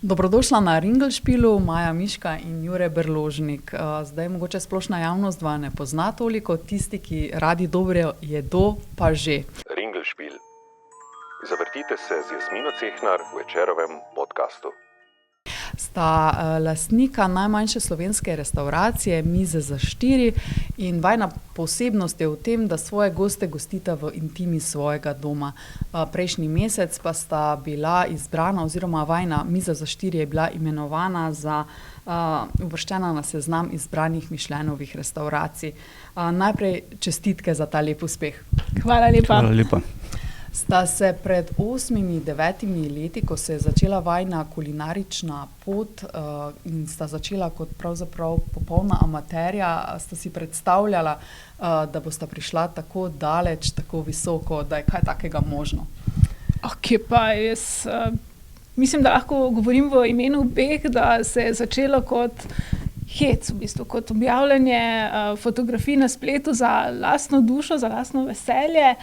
Dobrodošla na Ringelšpilu, Maja Miška in Jure Berložnik. Zdaj mogoče splošna javnost dva ne pozna toliko, tisti, ki radi dobro jedo, pa že. Ringelšpil. Zavrtite se z Jasmino Cehnar v Večerovem podcastu. Sta lastnika najmanjše slovenske restavracije Mize za štiri in vajna posebnost je v tem, da svoje goste gostita v intimi svojega doma. Prejšnji mesec pa sta bila izbrana oziroma vajna Miza za štiri je bila imenovana za uvrščena na seznam izbranih Michelinovih restavracij. Najprej čestitke za ta lep uspeh. Hvala lepa. Hvala lepa. Sta se pred 8-9 leti, ko se je začela vajna kulinarična pot in sta začela kot pravzaprav popolna amaterja, sta si predstavljala, da bosta prišla tako daleč, tako visoko, da je kaj takega možno? Jaz mislim, da lahko govorim v imenu obeh, da se je začelo kot hec, v bistvu, kot objavljanje fotografij na spletu za lastno dušo, za lastno veselje.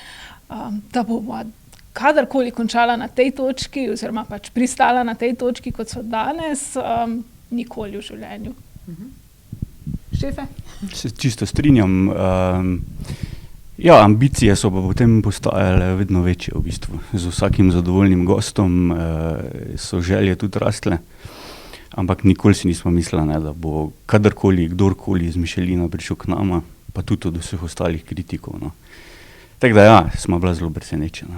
Da bomo kadarkoli končala na tej točki oziroma pač pristala na tej točki, kot so danes, nikoli v življenju. Šefe? Se čisto strinjam. Ambicije so pa potem postajale vedno večje v bistvu. Z vsakim zadovoljnim gostom so želje tudi rastle, ampak nikoli si nismo mislili, da bo kadarkoli, kdorkoli iz Michelina prišel k nama, pa tudi od vseh ostalih kritikov. Tako da smo bila zelo presenečena.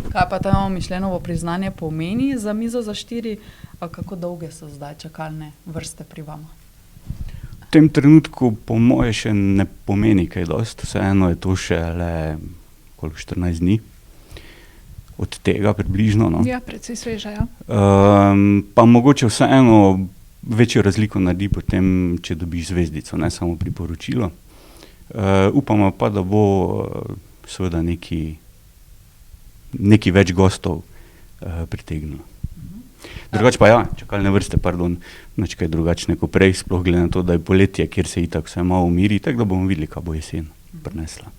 Kaj pa to Michelinovo priznanje pomeni za Mizo za štiri? Kako dolge so zdaj čakalne vrste pri vama? V tem trenutku po moje še ne pomeni kaj dosti. Vseeno je to še le 14 dni od tega približno. Ja, precej sveža, ja. Pa mogoče vseeno večjo razliko naredi potem, če dobiš zvezdico, ne samo priporočilo. Upamo pa, da bo seveda neki več gostov pritegnilo. Drugače pa čakalne vrste, nič kaj drugačne kot prej, sploh glede na to, da je poletje, kjer se itak vse malo umiri, tako da bomo videli, kaj bo jesen prinesla.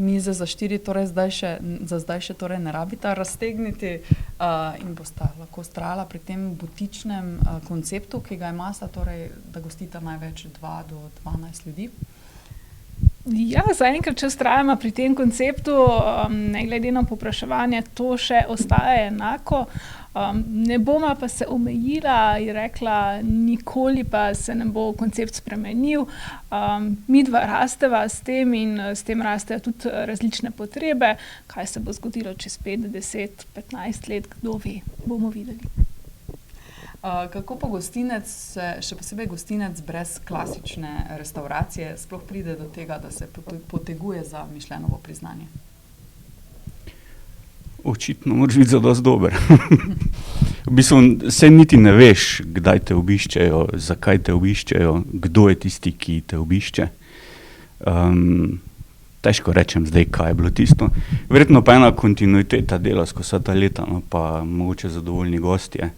Mize za štiri torej za zdaj še torej ne rabita raztegniti in bosta lahko vztrajala pri tem butičnem konceptu, ki ga imata, torej, da gostita največ 2 do 12 ljudi. Ja, zaenkrat, če vztrajamo pri tem konceptu, ne glede na povpraševanje, to še ostaja enako. Ne boma pa se omejila in rekla, nikoli pa se ne bo koncept spremenil. Midva rasteva s tem in s tem rastejo tudi različne potrebe. Kaj se bo zgodilo čez 5, 10, 15 let, kdo ve, bomo videli. Kako pa gostinec, še posebej gostinec brez klasične restauracije, sploh pride do tega, da se poteguje za Michelinovo priznanje? Očitno moraš biti zadosti dober. V bistvu se niti ne veš, kdaj te obiščejo, zakaj te obiščejo, kdo je tisti, ki te obišče. Težko rečem zdaj, kaj je bilo tisto. Verjetno pa ena kontinuiteta dela skozi vsa ta leta, pa mogoče zadovoljni gostje.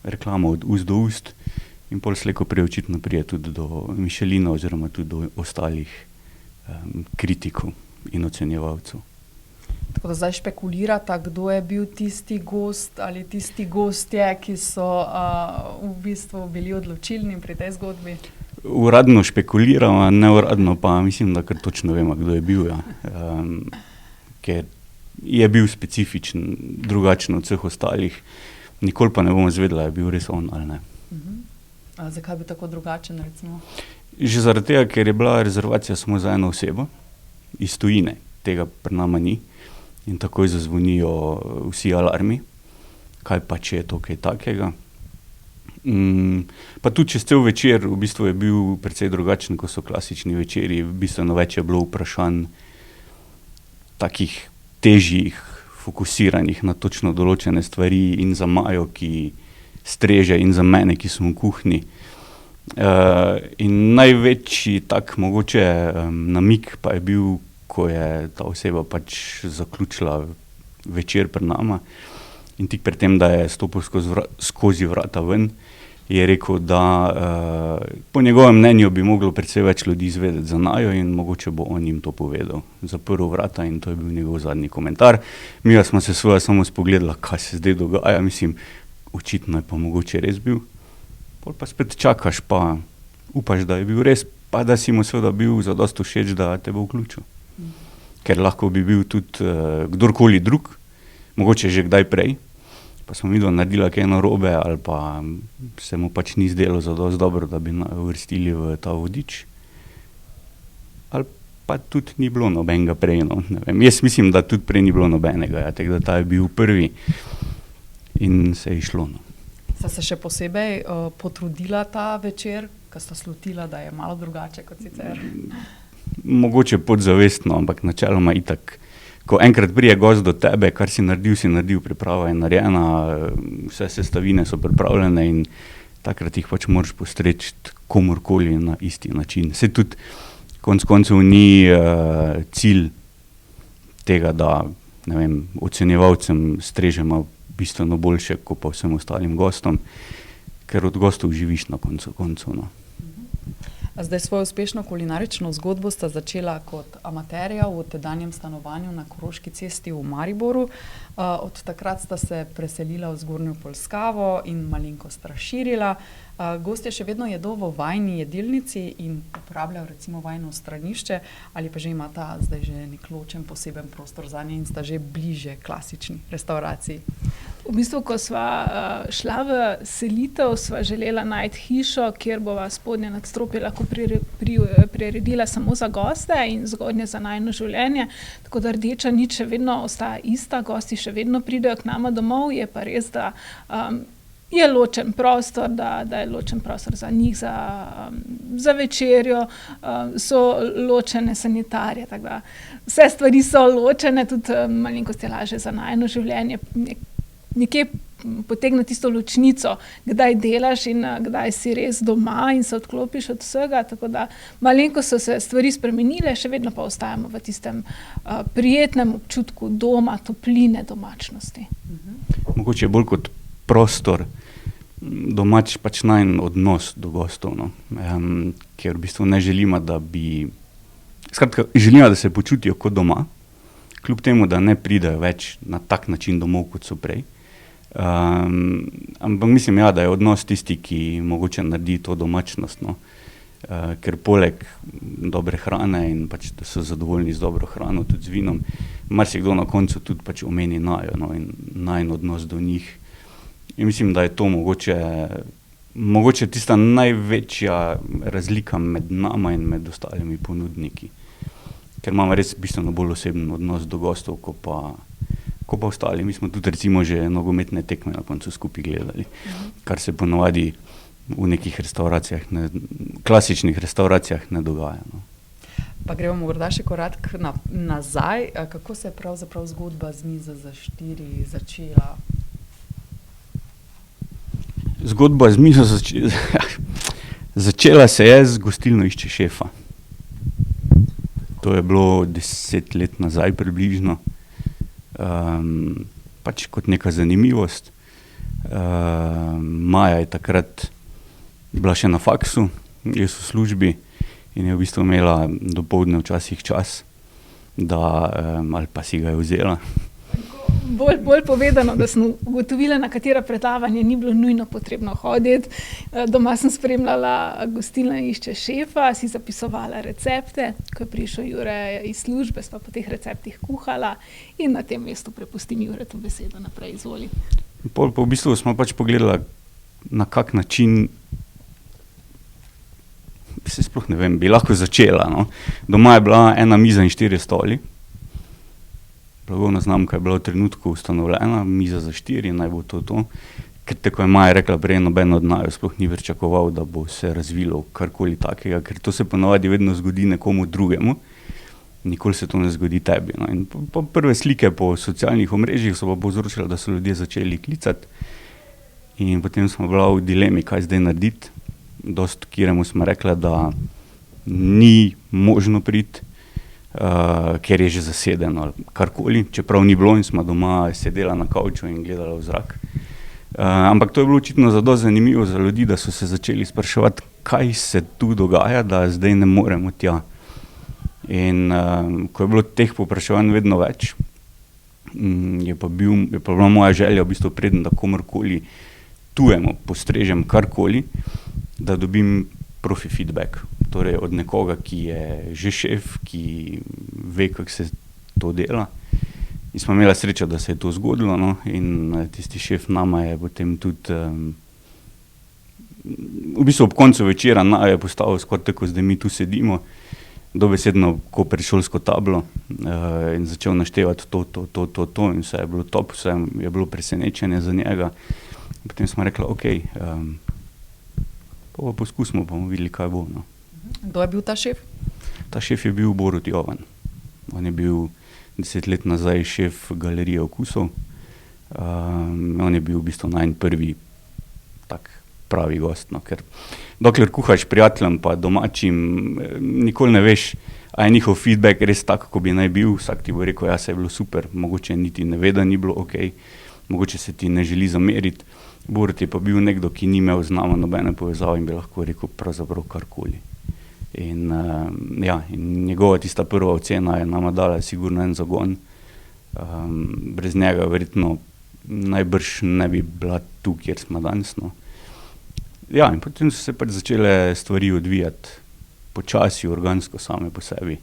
Reklama od ust do ust in pol slej ko prej očitno prije tudi do Michelina oziroma tudi do ostalih kritikov in ocenjevalcev. Tako da zdaj špekulirata, kdo je bil tisti gost ali tisti gostje, ki so v bistvu bili odločilni pri tej zgodbi? Uradno špekuliramo, neuradno pa mislim, da kar točno vemo, kdo je bil. Ker je bil specifičen, drugačen od vseh ostalih. Nikoli pa ne bomo zvedela, je bil res on ali ne. Zakaj bi tako drugačen, recimo? Že zaradi tega, ker je bila rezervacija samo za eno osebo iz tujine. Tega pri nama ni. In takoj zazvonijo vsi alarmi. Kaj pa, če je to kaj takega? Pa tudi čez cel večer v bistvu je bil precej drugačen, ko so klasični večeri. Bistveno več je bilo vprašanj takih težjih, fokusiranih na točno določene stvari in za Majo, ki streže, in za mene, ki sem v kuhinji. In največji tak mogoče namig pa je bil, ko je ta oseba pač zaključila večer pri nama in tik pred tem, da je stopil skozi vrata ven, je rekel, da po njegovem mnenju bi moglo precej več ljudi izvedeti za naju in mogoče bo on jim to povedal. Zaprl vrata in to je bil njegov zadnji komentar. Mi smo se svoje samo spogledali, kaj se zdaj dogaja, mislim, očitno je pa mogoče res bil. Pol pa spet čakaš, pa upaš, da je bil res, pa da si mu seveda bil zadosti všeč, da te bo vključil. Ker lahko bi bil tudi kdorkoli drug, mogoče že kdaj prej, pa smo videli naredila kaj narobe ali pa se mu pač ni zdelo zadosti dobro, da bi uvrstili v ta vodič. Ali pa tudi ni bilo nobenega prej, no, ne vem. Jaz mislim, da tudi prej ni bilo nobenega, ja, tako da ta je bil prvi in se je išlo, no. Sta se še posebej potrudila ta večer, ko sta slutila, da je malo drugače kot sicer? Mogoče podzavestno, ampak načeloma itak. Ko enkrat prije gost do tebe, kar si naredil, priprava je narejena, vse sestavine so pripravljene in takrat jih pač moraš postreči komorkoli na isti način. Se tudi konec koncev ni cilj tega, da, ne vem, ocenjevalcem strežemo bistveno boljše, kot pa vsem ostalim gostom, ker od gostov živiš na koncu koncev, no. Zdaj svojo uspešno kulinarično zgodbo sta začela kot amaterja v tedanjem stanovanju na Koroški cesti v Mariboru. Od takrat sta se preselila v Zgornjo Polskavo in malenkost razširila. Gostje še vedno jedo v vajni jedilnici in uporabljajo recimo vajno stranišče, ali pa že imata zdaj že nek ločen poseben prostor zanje in sta že bliže klasični restavraciji. V bistvu, ko sva šla v selitev, sva želela najti hišo, kjer bova spodnje nadstropje lahko priredila samo za goste in zgodnje za najino življenje. Tako da rdeča nit še vedno ostaja ista, gosti še vedno pridejo k nama domov, je pa res, da je ločen prostor, da je ločen prostor za njih, za večerjo, so ločene sanitarije, tako da vse stvari so ločene, tudi malenkost je lažje za najino življenje. Nekje potegne tisto ločnico, kdaj delaš in kdaj si res doma in se odklopiš od vsega, tako da malenkost so se stvari spremenile, še vedno pa ostajamo v tistem prijetnem občutku doma, topline, domačnosti. Mogoče bolj kot prostor, domač pač najin odnos do gostov, no. Ker v bistvu ne želimo, da bi... Skratka, želimo, da se počutijo kot doma, kljub temu, da ne pridejo več na tak način domov, kot so prej. Ampak mislim, ja, da je odnos tisti, ki mogoče naredi to domačnost, no. Ker poleg dobre hrane in pač, da so zadovoljni z dobro hrano, tudi z vinom, marsikdo na koncu tudi pač omeni najo, no, in najin odnos do njih. In mislim, da je to mogoče tista največja razlika med nama in med ostalimi ponudniki. Ker imamo res bistveno bolj oseben odnos do gostov, ko pa ostali. Mi smo tudi recimo že nogometne tekme na koncu skupaj gledali, kar se ponovadi v nekih restauracijah, klasičnih restauracijah ne dogaja, no. Pa gremo morda še korak nazaj. Kako se je pravzaprav zgodba z Mizo za štiri začela? Zgodba z Mizo začela se je z Gostilno išče šefa. To je bilo 10 let nazaj približno. Pač kot neka zanimivost. Maja je takrat bila še na faksu, jaz v službi in je v bistvu imela dopoldne včasih čas, da, ali pa si ga je vzela. Bolj povedano, da sem ugotovila, na katera predavanje ni bilo nujno potrebno hoditi. Doma sem spremljala Gostilna išče šefa, si zapisovala recepte, ko je prišel Jure iz službe, sva po teh receptih kuhala in na tem mestu prepustim Juretu besedo naprej, izvoli. Po v bistvu smo pač pogledala, na kak način se sploh ne vem, bi lahko začela, no. Doma je bila ena miza in 4 stoli. Blagovna znamka je bila v trenutku ustanovljena, miza za 4, naj bo to. Ker tako je Maja rekla, prej noben od naju sploh ni pričakoval, da bo se razvilo karkoli takega, ker to se ponavadi vedno zgodi nekomu drugemu, nikoli se to ne zgodi tebi, no. In po prve slike po socialnih omrežjih so pa povzročile, da so ljudje začeli klicati in potem smo bila v dilemi, kaj zdaj narediti. Dost kiremu smo rekla, da ni možno priti, ker je že zasedeno ali karkoli, čeprav ni bilo in smo doma sedela na kavču in gledala v zrak. Ampak to je bilo očitno zelo zanimivo za ljudi, da so se začeli spraševati, kaj se tu dogaja, da zdaj ne moremo tja. In ko je bilo teh povpraševanj vedno več, je pa bila moja želja v bistvu preden, da komorkoli tujemu postrežem karkoli, da dobim profi feedback. Torej od nekoga, ki je že šef, ki ve, kako se to dela. In smo imeli srečo, da se je to zgodilo, no? In tisti šef nama je potem tudi v bistvu ob koncu večera je postavil skoraj tako, zdaj mi tu sedimo, dobesedno ko predšolsko tablo in začel naštevati to in vse je bilo top, vse je bilo presenečenje za njega. Potem smo rekli, ok, pa poskusimo, pa bomo videli, kaj bo. No. Kdo je bil ta šef? Ta šef je bil Borut Jovan. On je bil 10 let nazaj šef Galerije okusov. On je bil v bistvu prvi tak pravi gost, no, ker dokler kuhaš prijateljem pa domačim, nikoli ne veš, a je njihov feedback res tak, ko bi naj bil. Vsak ti bo rekel, ja, se je bilo super, mogoče niti ne ve, da ni bilo ok, mogoče se ti ne želi zameriti. Borut je pa bil nekdo, ki ni imel z nama nobene povezave in bi lahko rekel pravzaprav karkoli. In njegova tista prva ocena je nama dala sigurno en zagon. Brez njega verjetno najbrž ne bi bila tu, kjer smo danes. No. Ja, in potem so se pač začele stvari odvijati počasi, organsko, same po sebi.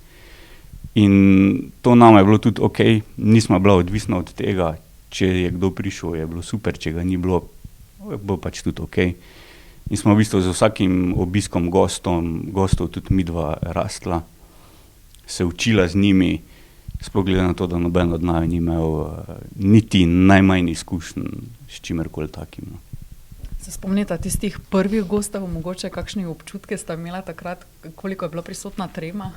In to nama je bilo tudi ok, nismo bila odvisna od tega, če je kdo prišel, je bilo super, če ga ni bilo, je bilo pač tudi ok. In smo v bistvu z vsakim obiskom gostov tudi midva rastla, se učila z njimi, sploh glede na to, da noben od naju ni imel niti najmanj izkušenj s čimerkoli takim. No. Se spomnite tistih prvih gostov, mogoče kakšne občutke sta imela takrat, koliko je bila prisotna trema?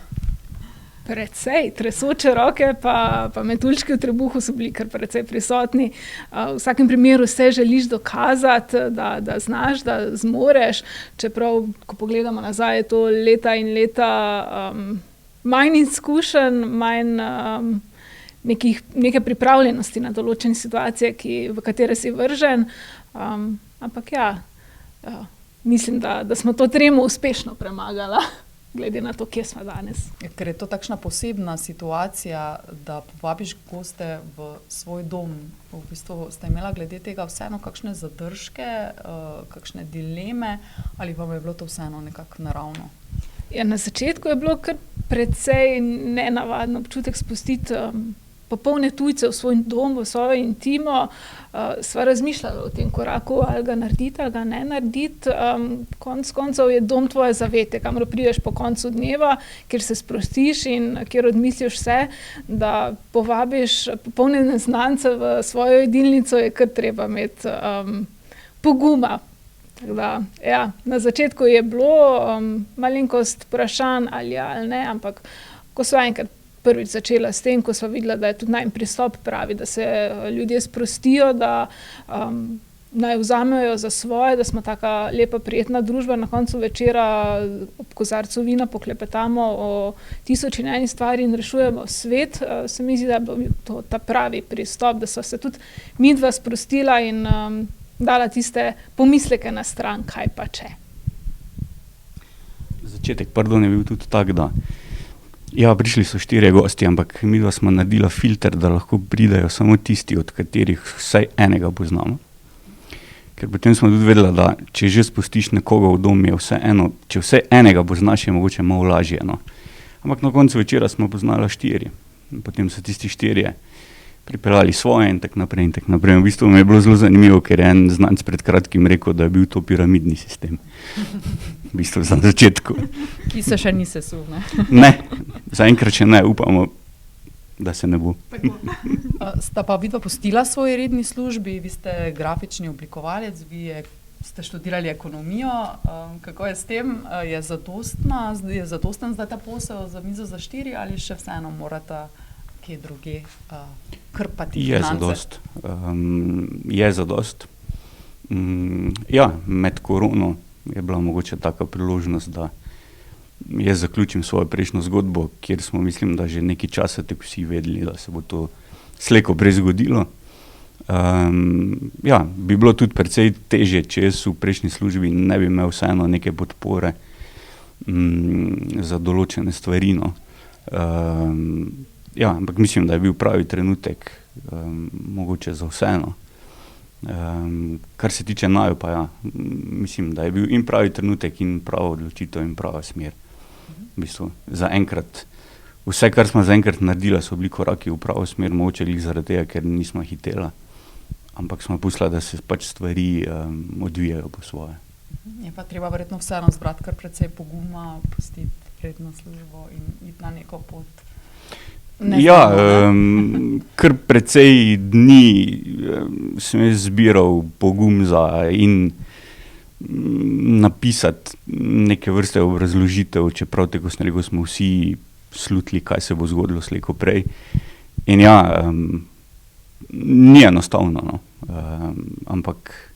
Precej, tresoče roke pa metuljčki v trebuhu so bili kar precej prisotni. V vsakem primeru se želiš dokazati, da znaš, da zmoreš, čeprav, ko pogledamo nazaj, je to leta in leta manj izkušenj, manj neke pripravljenosti na določene situacije, v katere si vržen. Ampak mislim, da smo to tremo uspešno premagala, glede na to, kje smo danes. Ker je to takšna posebna situacija, da povabiš goste v svoj dom. V bistvu ste imela glede tega vseeno kakšne zadržke, kakšne dileme, ali vam je bilo to vseeno nekako naravno? Ja, na začetku je bilo kar precej nenavadno občutek spustiti popolne tujce v svoj dom, v svojo intimo. Sva razmišljala o tem koraku, ali ga narediti, ali ga ne narediti. Konec koncev je dom tvoje zavete, kamor prideš po koncu dneva, kjer se sprostiš in kjer odmisliš vse, da povabiš popolne neznance v svojo jedilnico, je kar treba imeti poguma. Tako da, na začetku je bilo malenkost vprašanj ali ne, ampak ko sva enkrat prvič začela s tem, ko sva videla, da je tudi najin pristop pravi, da se ljudje sprostijo, da naj vzamejo za svoje, da smo taka lepa, prijetna družba, na koncu večera ob kozarcu vina poklepetamo o 1001 stvari in rešujemo svet. Se mi zdi, da je bil to ta pravi pristop, da so se tudi midva sprostila in dala tiste pomisleke na stran, kaj pa če. Začetek, je bil tudi tak, da prišli so 4 gosti, ampak midva smo naredila filter, da lahko pridejo samo tisti, od katerih vsaj enega poznamo. Ker potem smo tudi vedela, da če že spustiš nekoga v dom, je vse eno, če vsaj enega poznaš, je mogoče malo lažje. No. Ampak na koncu večera smo poznala 4. In potem so tisti 4 pripeljali svoje in tako naprej in tako naprej. V bistvu mi je bilo zelo zanimivo, ker je en znanec pred kratkim rekel, da je bil to piramidni sistem. V bistvu za začetku. Ki se še ni sesul, ne? Ne, zaenkrat še ne, upamo, da se ne bo. Sta pa vidva pustila svoji redni službi, vi ste grafični oblikovalec, ste študirali ekonomijo. Kako je s tem? Je zadosten zdaj ta posel za mizo za 4 ali še vseeno morata kje druge krpati finance? Je zadost. Med korono je bila mogoče taka priložnost, da jaz zaključim svojo prejšnjo zgodbo, kjer smo, mislim, da že nekaj časa tako vsi vedeli, da se bo to slej ko prej zgodilo. Ja, bi bilo tudi precej težje, če jaz v prejšnji službi ne bi imel vseeno neke podpore za določene stvari. No. Ja, ampak mislim, da je bil pravi trenutek mogoče za vseeno. Kar se tiče naju pa ja, mislim, da je bil in pravi trenutek in prava odločitev in prava smer. V bistvu, zaenkrat, vse, kar smo zaenkrat naredili, so bili koraki v pravo smer, mogoče zaradi tega, ker nismo hitela, ampak smo pustili, da se pač stvari odvijajo po svoje. Je pa treba verjetno vseeno zbrati kar precej poguma, pustiti redno službo in iti na neko pot. Ja, kar precej dni sem jaz zbiral pogum za in napisati neke vrste obrazložitev, čeprav tako sem rekel, smo vsi slutili, kaj se bo zgodilo slej ko prej. In ja, ni enostavno, no. Ampak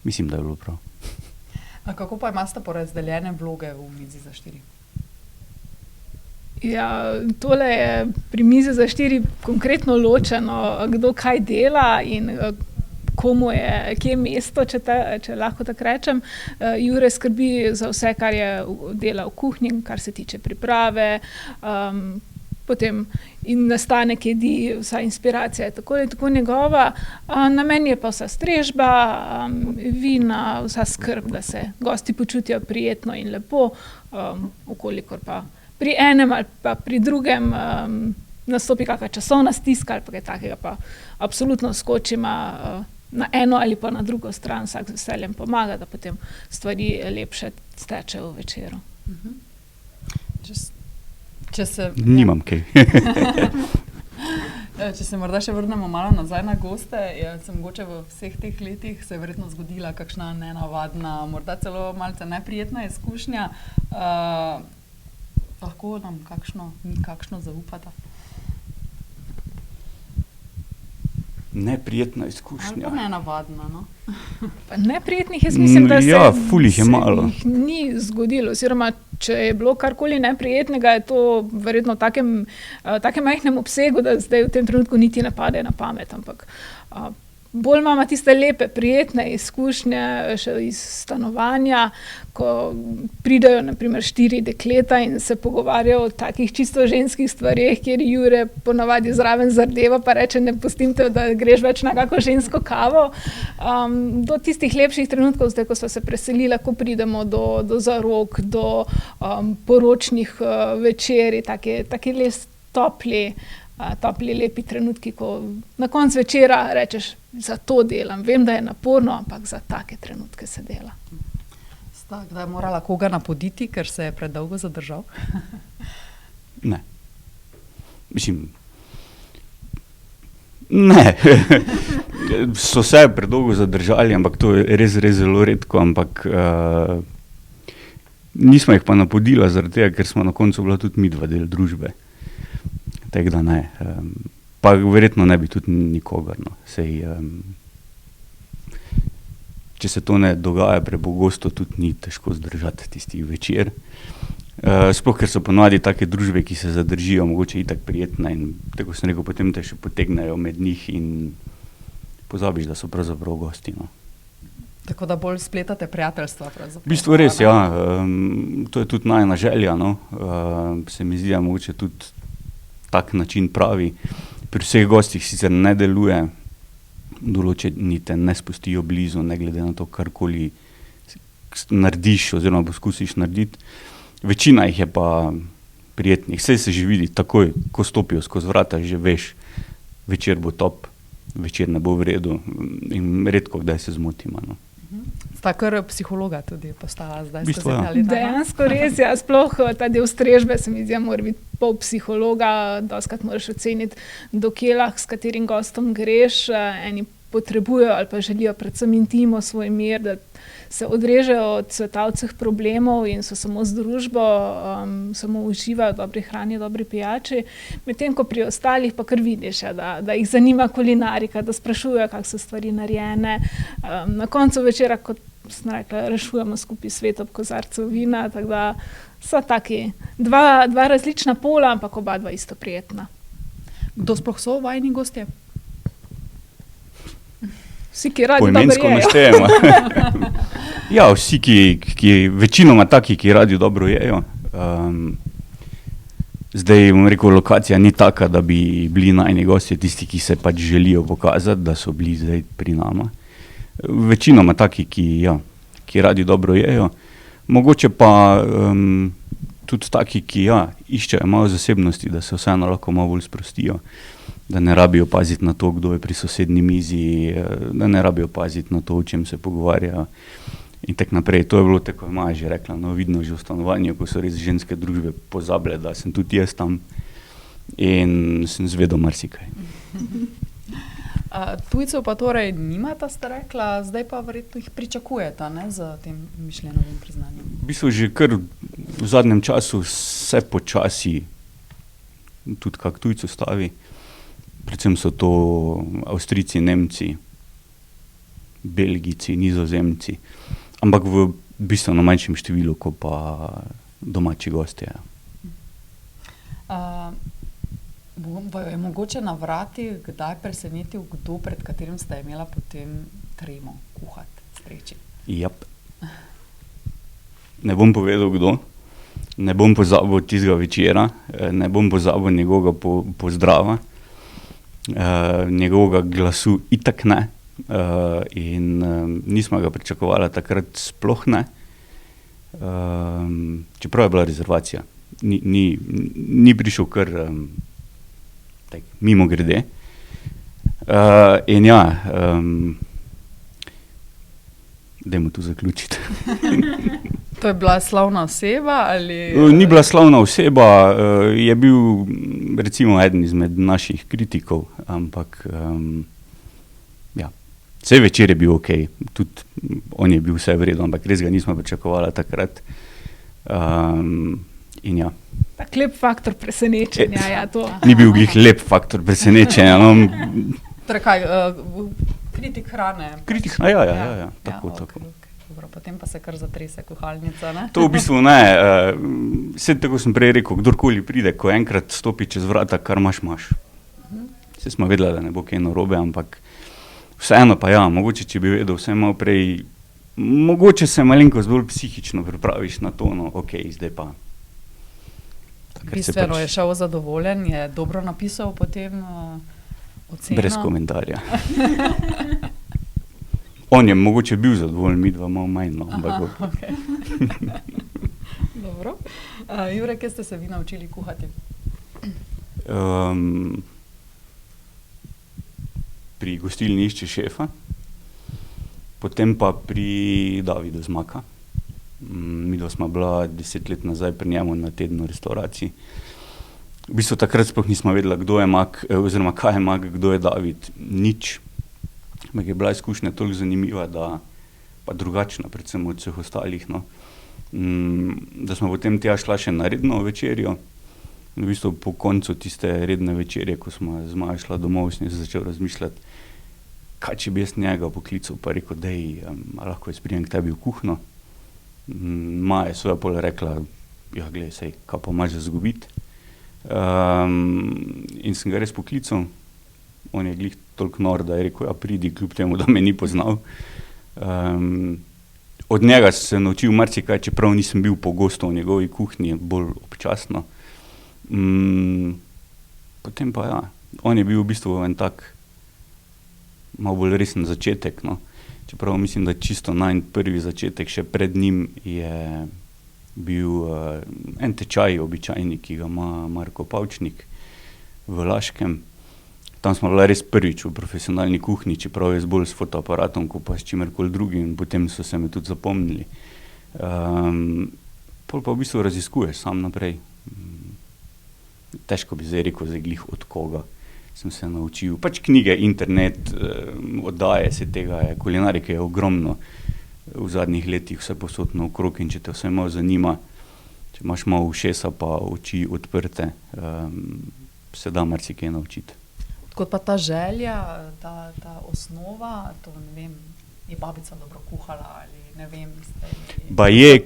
mislim, da je bilo prav. A kako pa imate porazdeljene vloge v Mizi za 4? Ja, tole je pri Mizi za 4 konkretno ločeno, kdo kaj dela in komu je, kje je mesto, če lahko tako rečem. Jure skrbi za vse, kar je dela v kuhinji, kar se tiče priprave, potem in nastanek jedi, vsa inspiracija je tako njegova. Na meni je pa vsa strežba, vina, vsa skrb, da se gosti počutijo prijetno in lepo, okolikor pa pri enem ali pa pri drugem nastopi kakšna časovna stiska ali pa kaj takega, pa absolutno skočima na eno ali pa na drugo stran, vsak z veseljem pomaga, da potem stvari lepše stečejo v večeru. Nimam kaj. Če se morda še vrnemo malo nazaj na goste, se mogoče v vseh teh letih se je verjetno zgodila kakšna nenavadna, morda celo malce neprijetna izkušnja. Lahko nam kakšno zaupata? Neprijetna izkušnja. Ali pa nenavadna, no? Pa neprijetnih jaz mislim, da jih je malo. Jih ni zgodilo, oziroma če je bilo karkoli neprijetnega, je to verjetno v takem majhnem obsegu, da zdaj v tem trenutku niti ne pade na pamet, ampak bolj imamo tiste lepe, prijetne izkušnje še iz stanovanja, ko pridejo na primer 4 dekleta in se pogovarjajo o takih čisto ženskih stvareh, kjer Jure ponavadi zraven zardeva pa reče, ne pustim te, da greš več na kako žensko kavo. Do tistih lepših trenutkov, zdaj, ko smo se preselili, ko pridemo do zarok, do poročnih večeri, taki les topli, lepi trenutki, ko na koncu večera rečeš, za to delam. Vem, da je naporno, ampak za take trenutke se dela. Sta kdaj morala koga napoditi, ker se je predolgo zadržal? Ne. Mislim, ne. So se predolgo zadržali, ampak to je res zelo redko, ampak nismo jih pa napodila zaradi tega, ker smo na koncu bila tudi midva del družbe. Tako da ne. Pa verjetno ne bi tudi nikogar. No. Sej, če se to ne dogaja prepogosto, tudi ni težko zdržati tistih večer. Sploh, ker so ponavadi take družbe, ki se zadržijo, mogoče itak prijetne in tako sem rekel, potem te še potegnejo med njih in pozabiš, da so pravzaprav gosti. No. Tako da bolj spletate prijateljstva. V bistvu res, ja. To je tudi najna želja. No. Se mi zdi, da mogoče tudi tak način pravi. Pri vseh gostih sicer ne deluje, določeni te ne spustijo blizu, ne glede na to, karkoli narediš oziroma poskusiš narediti. Večina jih je pa prijetnih. Saj se že vidi takoj, ko stopijo skozi vrata, že veš, večer bo top, večer ne bo v redu in redko kdaj se zmotimo. No. Sta kar psihologa tudi postala zdaj. V bistvu, ja. Dejansko res, ja, sploh ta del strežbe se mi zdi, mora biti pol psihologa, doskrat moraš oceniti, do kje s katerim gostom greš, eni potrebujejo ali pa želijo predvsem intimo, svoj mir, da se odrežejo od svetovcih problemov in so samo z družbo, samo uživajo v dobri hrani, dobri pijači. Medtem ko pri ostalih pa kar vidiš, da jih zanima kulinarika, da sprašujejo, kako so stvari narejene. Na koncu večera, kot sem rekla, rešujemo skupaj svet ob kozarcu vina, tako da so taki dva različna pola, ampak oba dva isto prijetna. Kdo sploh so vajni gostje? Vsi, ki radi dobro poimensko jejo. naštejemo. Ja, vsi, večinoma taki, ki radi dobro jejo. Zdaj, bom rekel, lokacija ni taka, da bi bili najni gostje tisti, ki se pač želijo pokazati, da so bili zdaj pri nama. Večinoma taki, ki radi dobro jejo. Mogoče pa tudi taki, ki iščejo malo zasebnosti, da se vseeno lahko malo bolj sprostijo, da ne rabijo paziti na to, kdo je pri sosednji mizi, da ne rabijo paziti na to, o čem se pogovarjajo in tako naprej. To je bilo, tako je Maja že rekla, vidno že v stanovanju, ko so res ženske družbe pozabile, da sem tudi jaz tam in sem zvedel marsikaj. Tujcev pa torej nimata, ste rekla, zdaj pa verjetno jih pričakujeta, ne, z tem Michelinovim priznanjem. V bistvu že kar v zadnjem času se počasi tudi kak tujcu stavi. Predvsem so to Avstrijci, Nemci, Belgijci, Nizozemci, ampak v bistveno manjšem številu, kot pa domači gostje. Bojo je mogoče na vratih kdaj presenetil, kdo, pred katerim sta imela potem tremo kuhati, streči? Jap. Ne bom povedal, kdo. Ne bom pozabil tistega večera, ne bom pozabil njegovega pozdrava, njegovega glasu itak ne. In nismo ga pričakovali takrat sploh ne. Čeprav je bila rezervacija. Ni prišel kar mimo grede. In dajmo tu zaključiti. To je bila slavna oseba ali? Ni bila slavna oseba, je bil recimo eden izmed naših kritikov, ampak vse večer je bil okej, tudi on je bil vse v redu, ampak res ga nismo pričakovali takrat. In Tak lep faktor presenečenja, to. Ni bil glih lep faktor presenečenja. Torej kaj, kritik hrane? Kritik, ja, tako. Okay. Dobro, potem pa se kar zatrese kuhalnica, ne? To v bistvu ne. Vse tako sem prej rekel, kdorkoli pride, ko enkrat stopi čez vrata, kar imaš. Vse smo vedeli, da ne bo kaj narobe, ampak vseeno pa mogoče, če bi vedel vse malo prej, mogoče se malenkost bolj psihično pripraviš na to, zdaj pa. Bistveno je šel zadovoljen, je dobro napisal potem oceno. Brez komentarja. On je mogoče bil zadovoljen, mi dva malo manj, ampak okay. Dobro. Jure, kje ste se vi naučili kuhati? Pri gostilni Išče šefa, potem pa pri Davidu Zmaka. Midva smo bila 10 let nazaj pri njemu na tednu restauracij. V bistvu takrat sploh nismo vedela, kdo je Mak, oziroma kaj je Mak, kdo je David, nič. Ampak je bila izkušnja toliko zanimiva, pa drugačna, predvsem od vseh ostalih, da smo potem tja šla še na redno večerjo. V bistvu po koncu tiste redne večerje, ko smo z Majo šla domov, sem začel razmišljati, kaj če bi jaz njega poklical, pa rekel, lahko jaz pridem k tebi v kuhno. Maja je svoja pol rekla, glej, sej, kaj pa imaš za zgubiti. In sem ga res poklical. On je glih toliko nor, da je rekel, pridi, kljub temu, da me ni poznal. Od njega sem se naučil marsikaj, čeprav nisem bil pogosto v njegovi kuhinji, bolj občasno. Potem pa on je bil v bistvu en tak malo bolj resen začetek, Čeprav mislim, da čisto prvi začetek, še pred njim je bil en tečaj običajni, ki ga ima Marko Pavčnik v Laškem. Tam smo bila res prvič v profesionalni kuhinji, čeprav je bolj s fotoaparatom, kot pa s čimerkoli drugim, in potem so se me tudi zapomnili. Pol pa v bistvu raziskuješ sam naprej. Težko bi zdaj rekel, glih od koga sem se naučil. Pač knjige, internet, oddaje se tega, kulinarike je ogromno v zadnjih letih, vse posod naokrog, in če te vse malo zanima, če imaš malo ušesa pa oči odprte, se da marsikaj naučiti. Kot pa ta želja, ta osnova, to ne vem, je babica dobro kuhala ali ne vem.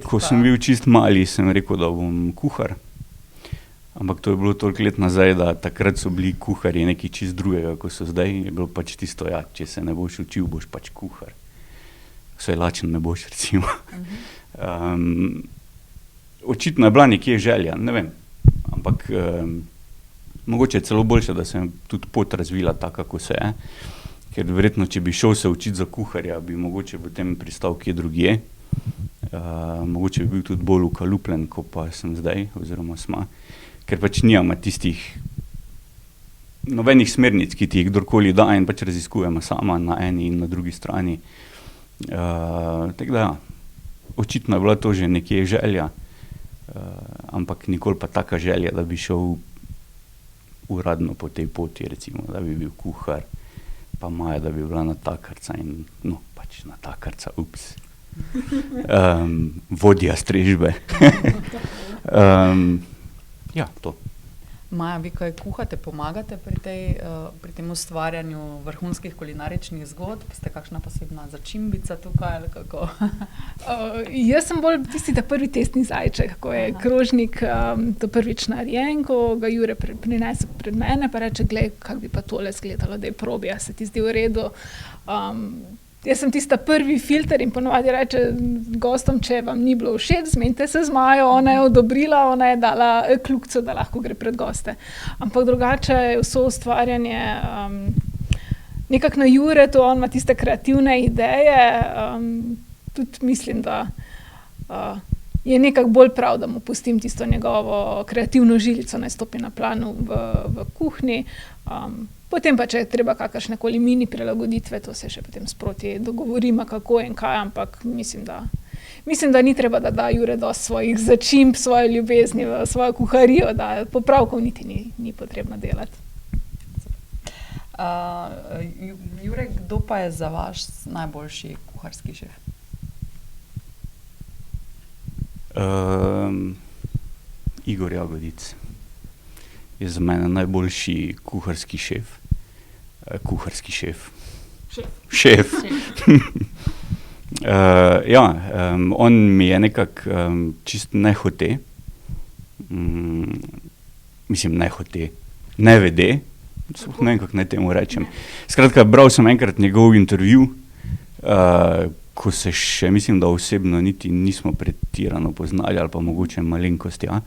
Ko sem bil čist mali, sem rekel, da bom kuhar. Ampak to je bilo toliko let nazaj, da takrat so bili kuharji nekaj čist drugega, kot so zdaj. Je bilo pač tisto, ja, če se ne boš učil, boš pač kuhar. Vsaj lačen ne boš, recimo. Očitno je bila nekje želja, ne vem. Ampak mogoče je celo boljše, da se je tudi pot razvila taka, kako se je. Ker verjetno, če bi šel se učiti za kuharja, bi mogoče potem pristal kje drugje. Mogoče bi bil tudi bolj ukalupljen, kot pa sem zdaj, oziroma sma. Ker pač nijama tistih nobenih smernic, ki ti jih kdorkoli da in pač raziskujemo sama na eni in na drugi strani. Tako da, očitno je bila to že nekje želja, ampak nikoli pa taka želja, da bi šel uradno po tej poti, recimo, da bi bil kuhar, pa Maja, da bi bila natakarca in, no, pač natakarca, vodja strežbe. Ja, to. Maja, vi kaj kuhate, pomagate pri tem ustvarjanju vrhunskih kulinaričnih zgodb? Ste kakšna posebna začimbica tukaj ali kako? Jaz sem bolj tisti prvi testni zajček, ko je krožnik to prvič narejen, ko ga Jure prinese pred mene, pa reče, glej, kako bi pa tole izgledalo, da je probi, a se ti zdi v redu. Jaz sem tista prvi filter in ponovadi reče gostom, če vam ni bilo všeč, zmenite se z Majo, ona je odobrila, ona je dala kljukco, da lahko gre pred goste. Ampak drugače je vso ustvarjanje nekako na Jure, to on ima tiste kreativne ideje, tudi mislim, da je nekako bolj prav, da mu pustim tisto njegovo kreativno žilico, naj stopi na planu v kuhinji. Potem pa, če je treba kakršnekoli mini prilagoditve, to se še potem sproti dogovorimo, kako in kaj, ampak mislim, da ni treba, da da Jure dosti svojih začimb, svoje ljubezni v svojo kuharijo, da popravkov niti ni potrebno delati. Jure, kdo pa je za vaš najboljši kuharski šef? Igor Jagodic je za mene najboljši kuharski šef. Šef. On mi je nekako čist nehote, nevede, ne vem, kako naj temu rečem. Skratka, bral sem enkrat njegov intervju, ko se še, mislim, da osebno niti nismo pretirano poznali, ali pa mogoče malenkost, ja.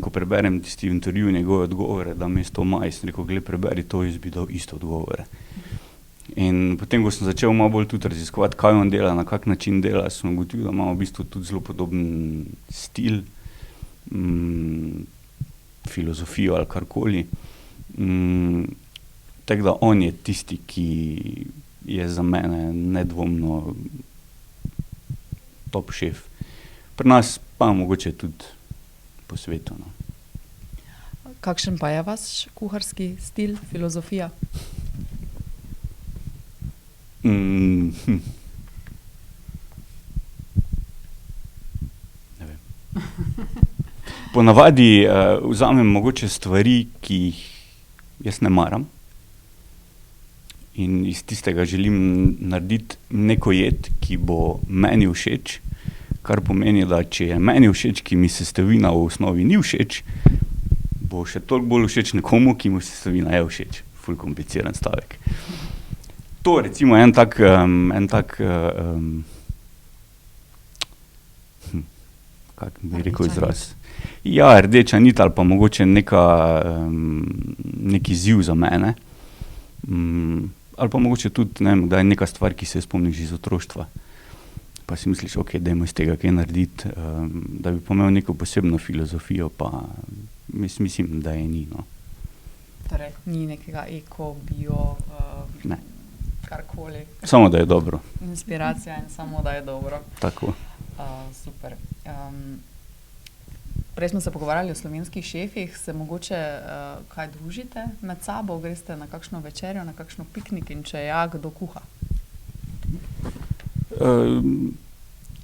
Ko preberem tisti intervju, njegove odgovore, da mesto Maj, sem rekel, gled, preberi to, jaz bi dal isto odgovore. In potem, ko sem začel malo bolj tudi raziskovati, kaj on dela, na kak način dela, sem ugotovil, da imamo v bistvu tudi zelo podoben stil, filozofijo ali karkoli. Tako da on je tisti, ki je za mene nedvomno top šef. Pri nas pa mogoče tudi po svetu. No. Kakšen pa je vaš kuharski stil, filozofija? Ne vem. Ponavadi vzamem mogoče stvari, ki jih jaz ne maram, in iz tistega želim narediti neko jed, ki bo meni všeč, kar pomeni, da če je meni všeč, ki mi sestavina v osnovi ni všeč, bo še toliko bolj všeč nekomu, ki mu sestavina je všeč. Ful kompliciran stavek. To recimo je en tak kak bi rekel izraz? Ja, rdeča nit ali pa mogoče neki izziv za mene. Ali pa mogoče tudi, ne vem, da je neka stvar, ki se spomniš iz otroštva. Pa si misliš, ok, dajmo iz tega kaj narediti, da bi pa imel neko posebno filozofijo, pa mislim, da je ni, no. Torej, ni nekega eko, bio, ne. Karkoli. Samo, da je dobro. Inspiracija in samo, da je dobro. Tako. Super. Prej smo se pogovarjali o slovenskih šefih, se mogoče kaj družite med sabo, greste na kakšno večerjo, na kakšno piknik in če ja, kdo kuha?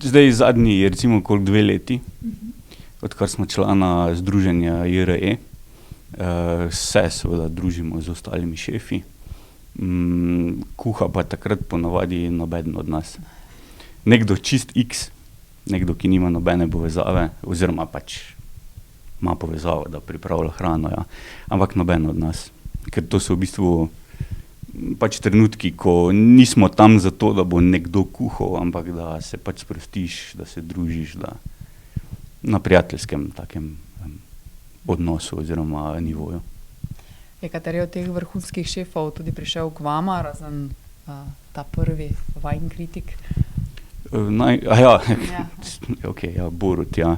Zdaj zadnji je recimo koliko 2 leti, odkar smo člana združenja JRE, se seveda družimo z ostalimi šefi. Kuha pa takrat ponavadi nobeden od nas. Nekdo čist X, nekdo, ki nima nobene povezave, oziroma pač ima povezavo, da pripravlja hrano, ja. Ampak noben od nas. Ker to so v bistvu pač trenutki, ko nismo tam zato, da bo nekdo kuhal, ampak da se pač sprostiš, da se družiš, da na prijateljskem takem odnosu oziroma nivoju. Je kateri od teh vrhunskih šefov tudi prišel k vama, razen ta prvi vajin kritik? Borut, ja.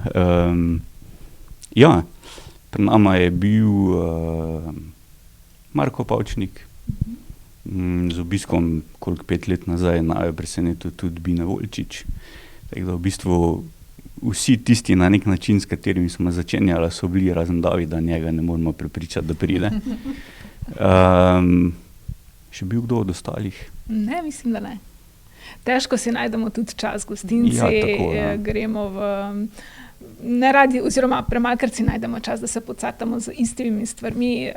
Pri nama je bil Marko Pavčnik, z obiskom, koliko 5 let nazaj, naju presenetil tudi Bine Volčič. Tako da v bistvu vsi tisti na nek način, s katerimi smo začenjali, so bili razen Davida, njega ne moramo prepričati, da pride. Še bil kdo od ostalih? Ne, mislim, da ne. Težko si najdemo tudi čas gostinci, gremo v neradi, oziroma premalkrat si najdemo čas, da se pocartamo z istimi stvarmi,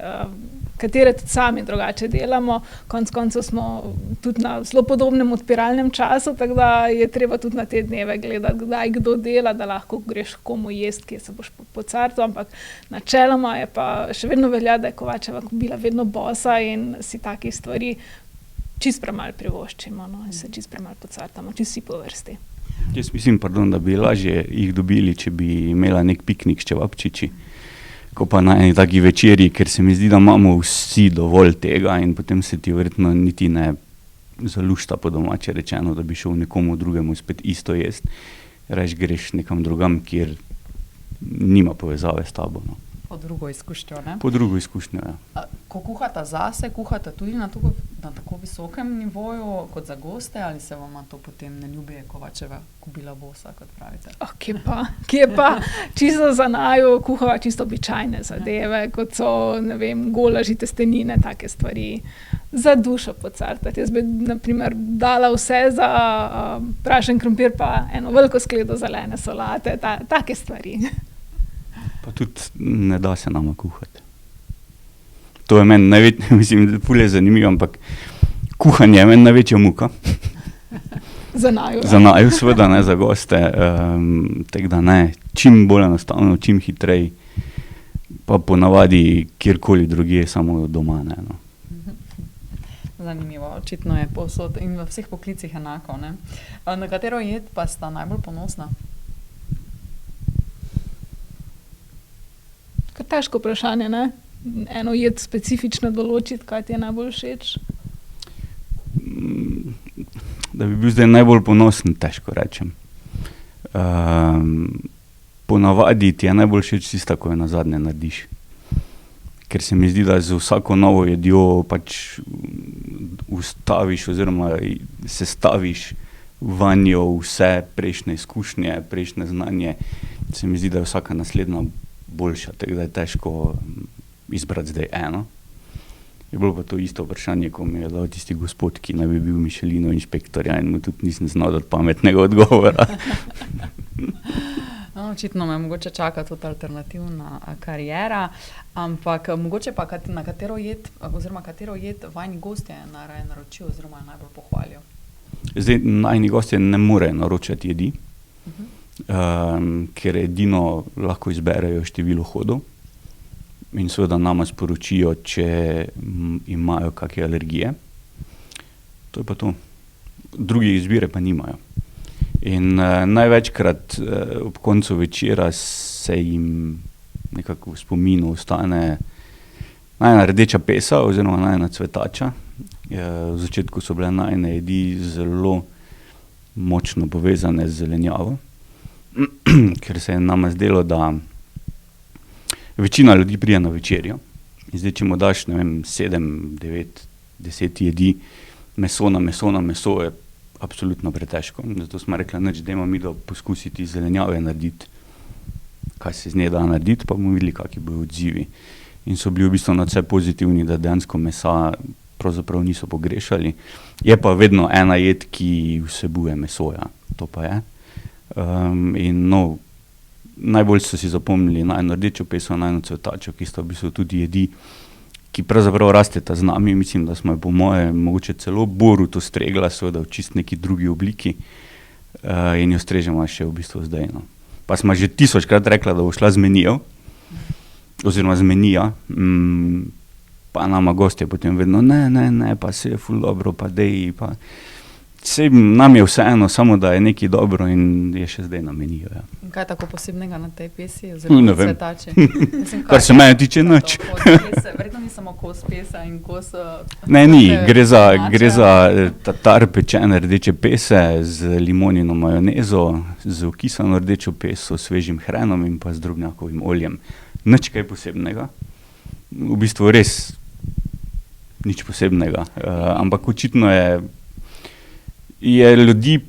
katere tudi sami drugače delamo. Konec koncev smo tudi na zelo podobnem odpiralnem času, tako da je treba tudi na te dneve gledati, kdaj kdo dela, da lahko greš komu jest, kje se boš pocartal, ampak načeloma je pa še vedno velja, da je Kovačeva kobila vedno bosa in si takih stvari čist premalo privoščimo, in se čist premalo pocartamo, čist vsi po vrsti. Jaz mislim, da bi lažje jih dobili, če bi imela nek piknik s čevapčiči, ko pa na eni taki večerji, ker se mi zdi, da imamo vsi dovolj tega in potem se ti verjetno niti ne zalušta po domače rečeno, da bi šel nekomu drugemu spet isto jest. Reč greš nekam drugam, kjer nima povezave s tabo. No. Po drugo izkušnjo, ne? Po drugo izkušnjo, ja. Ko kuhata zase, kuhata tudi na tako visokem nivoju kot za goste, ali se vama to potem ne ljubi, Kovačeva kobila bosa, kot pravite? Kje pa? Čisto za naju kuhava čisto običajne zadeve, kot so, ne vem, golaži, testenine, take stvari. Za dušo pocartati. Jaz bi, na primer, dala vse za prašen krompir, pa eno veliko skledo zelene solate, take stvari. Pa tudi ne da se nama kuhati. To je meni mislim, ful je zanimivo, ampak kuhanje je meni največja muka. Za naju. Za naju, seveda, ne za goste. Tako da ne, čim bolj enostavno, čim hitrej, pa ponavadi kjerkoli drugje, samo doma, ne. No. Zanimivo, očitno je povsod in v vseh poklicih enako, ne. Na katero jed pa sta najbolj ponosna? Težko vprašanje, ne? Eno jed specifično določiti, kaj ti je najbolj všeč? Da bi bil zdaj najbolj ponosen, težko rečem. Ponavadi ti je najbolj všeč tista, ko jo nazadnje narediš. Ker se mi zdi, da z vsako novo jedjo pač ustaviš oziroma sestaviš vanjo vse prejšnje izkušnje, prejšnje znanje. Se mi zdi, da je vsaka naslednja boljša, tako da je težko izbrati zdaj eno. Je bilo pa to isto vprašanje, ko mi je dal tisti gospod, ki naj bi bil Michelinov inšpektor, in mu tudi nisem znal dati pametnega odgovora. No, očitno me mogoče čaka tudi alternativna kariera, ampak mogoče pa na katero jed vajni gostje najraje naročijo oziroma najbolj pohvalijo? Zdaj, najni gostje ne morejo naročati jedi, ker edino lahko izberejo število hodov in seveda nama sporočijo, če imajo kakšne alergije. To je pa to. Druge izbire pa nimajo. In največkrat ob koncu večera se jim nekako v spominu ostane najna rdeča pesa oziroma najna cvetača. V začetku so bile najne jedi zelo močno povezane z zelenjavo, ker se je nama zdelo, da večina ljudi prije na večerjo. In zdaj, če mu daš, 7, 9, 10 jedi, meso na meso je absolutno pretežko. Zato smo rekli, dajmo mi da poskusiti zelenjave narediti, kaj se z nje da narediti, pa bomo videli, kakšni bojo odzivi. In so bili v bistvu nadvse pozitivni, da dejansko mesa pravzaprav niso pogrešali. Je pa vedno ena jed, ki vsebuje meso, ja. To pa je. Najbolj so si zapomnili najno rdečo peso, najno cvetačo, ki sta v bistvu tudi jedi, ki pravzaprav rasteta z nami. Mislim, da smo jo po moje mogoče celo Borutu stregla, seveda v čist neki drugi obliki, in jo strežemo še v bistvu zdaj. No. Pa smo že 1000krat rekla, da bo šla z menijev, oziroma z menija, pa nama gostje potem vedno, ne, pa se je ful dobro, pa dej, pa sej nam je vseeno, samo da je nekaj dobro in je še zdaj na meniju. Ja. In kaj je tako posebnega na tej pesi? Ne Oziroma vem. Cvetači? Mislim, Kar se mene tiče, to nič. kos pese? Verjetno ni samo kos pesa in kos... Ne, ni, te gre za domače. tatar pečene rdeče pese z limonino majonezo, z okisano rdečo peso, svežim hrenom in pa z drobnjakovim oljem. Nič kaj posebnega. V bistvu res nič posebnega. Ampak očitno je ljudi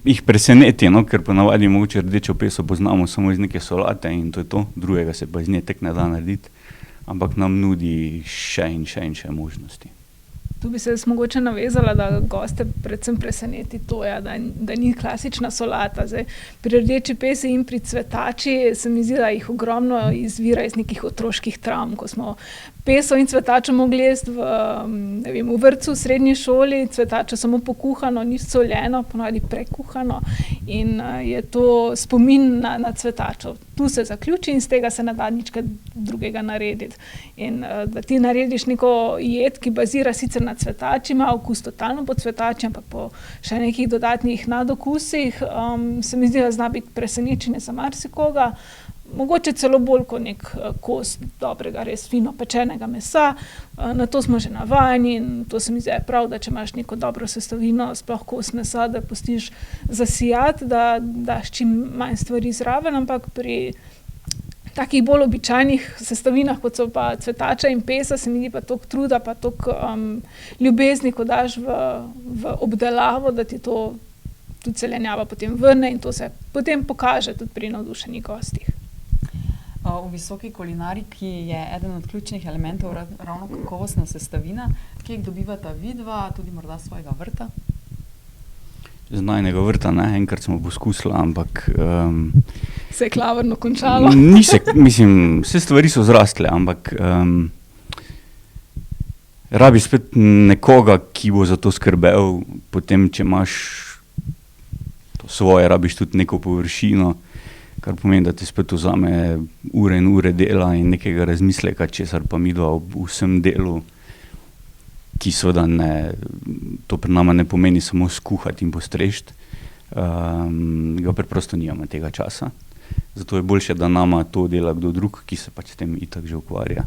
jih preseneti, no? Ker ponavadi mogoče rdečo peso poznamo samo iz neke solate in to je to, drugega se pa iz nje tek ne da narediti, ampak nam nudi še in še možnosti. Tu bi se jaz mogoče navezala, da goste predvsem preseneti to, ja, da ni klasična solata. Zdaj, pri rdeči pesi in pri cvetači se mi zdi, da jih ogromno izvira iz nekih otroških travm, ko smo peso in cvetačo mogli jesti v vrtcu, v srednji šoli, cvetačo samo pokuhano, ni soljeno, ponavadi prekuhano in je to spomin na cvetačo. Tu se zaključi in z tega se ne da nič drugega narediti. In da ti narediš neko jed, ki bazira sicer na cvetači, ima okus totalno po cvetači, ampak po še nekih dodatnih nadokusih, se mi zdi, da zna biti presenečenje za marsikoga. Mogoče celo bolj kot nek kos dobrega, res fino pečenega mesa. Na to smo že navajeni in to se mi zdi prav, da če imaš neko dobro sestavino, sploh kos mesa, da pustiš zasijati, da daš čim manj stvari zraven, ampak pri takih bolj običajnih sestavinah, kot so pa cvetača in pesa, se mi zdi pa toliko truda, pa toliko ljubezni, ko daš v obdelavo, da ti to tudi zelenjava potem vrne in to se potem pokaže tudi pri navdušenih gostih. V visoki kulinariki je eden od ključnih elementov ravno kakovostna sestavina. Kje jih dobivata vidva, tudi morda svojega vrta? Z najnega vrta, ne, enkrat smo poskusili, ampak... Se je klavrno končalo. Mislim, vse stvari so zrastle, ampak rabi spet nekoga, ki bo za to skrbel, potem, če imaš to svoje, rabiš tudi neko površino, kar pomeni, da ti spet vzame ure in ure dela in nekega razmisleka, česar pa midva v vsem delu, ki seveda to pri nama ne pomeni samo skuhati in postrežiti, ga preprosto nimamo tega časa. Zato je boljše, da nama to dela kdo drug, ki se pač s tem itak že ukvarja.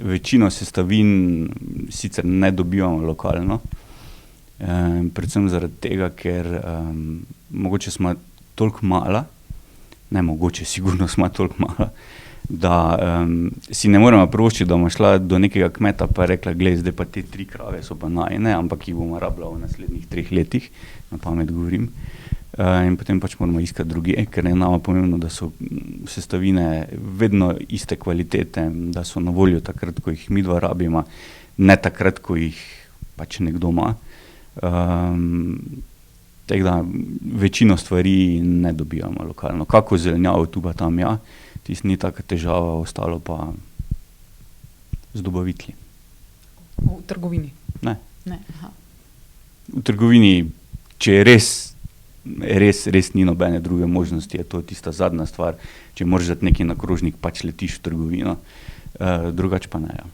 Večino sestavin sicer ne dobivamo lokalno, predvsem zaradi tega, ker mogoče smo toliko mala, sigurno smo toliko mala, da si ne moremo privoščiti, da bomo šla do nekega kmeta pa rekla, glej, zdaj pa te 3 krave so pa najine, ampak jih bomo rabila v naslednjih 3 letih, na pamet govorim. In potem pač moramo iskati drugje, ker je nama pomembno, da so sestavine vedno iste kvalitete, da so na voljo takrat, ko jih midva rabimo, ne takrat, ko jih pač nekdo ima. Tako da večino stvari ne dobivamo lokalno. Kako zelenjavo tu pa tam, ja, tisto ni taka težava, ostalo pa z dobavitelji. V trgovini? Ne. Aha. V trgovini, če je res ni nobene druge možnosti, je to tista zadnja stvar. Če moraš dati nekaj na krožnik, pač letiš v trgovino, drugače pa ne. Ja.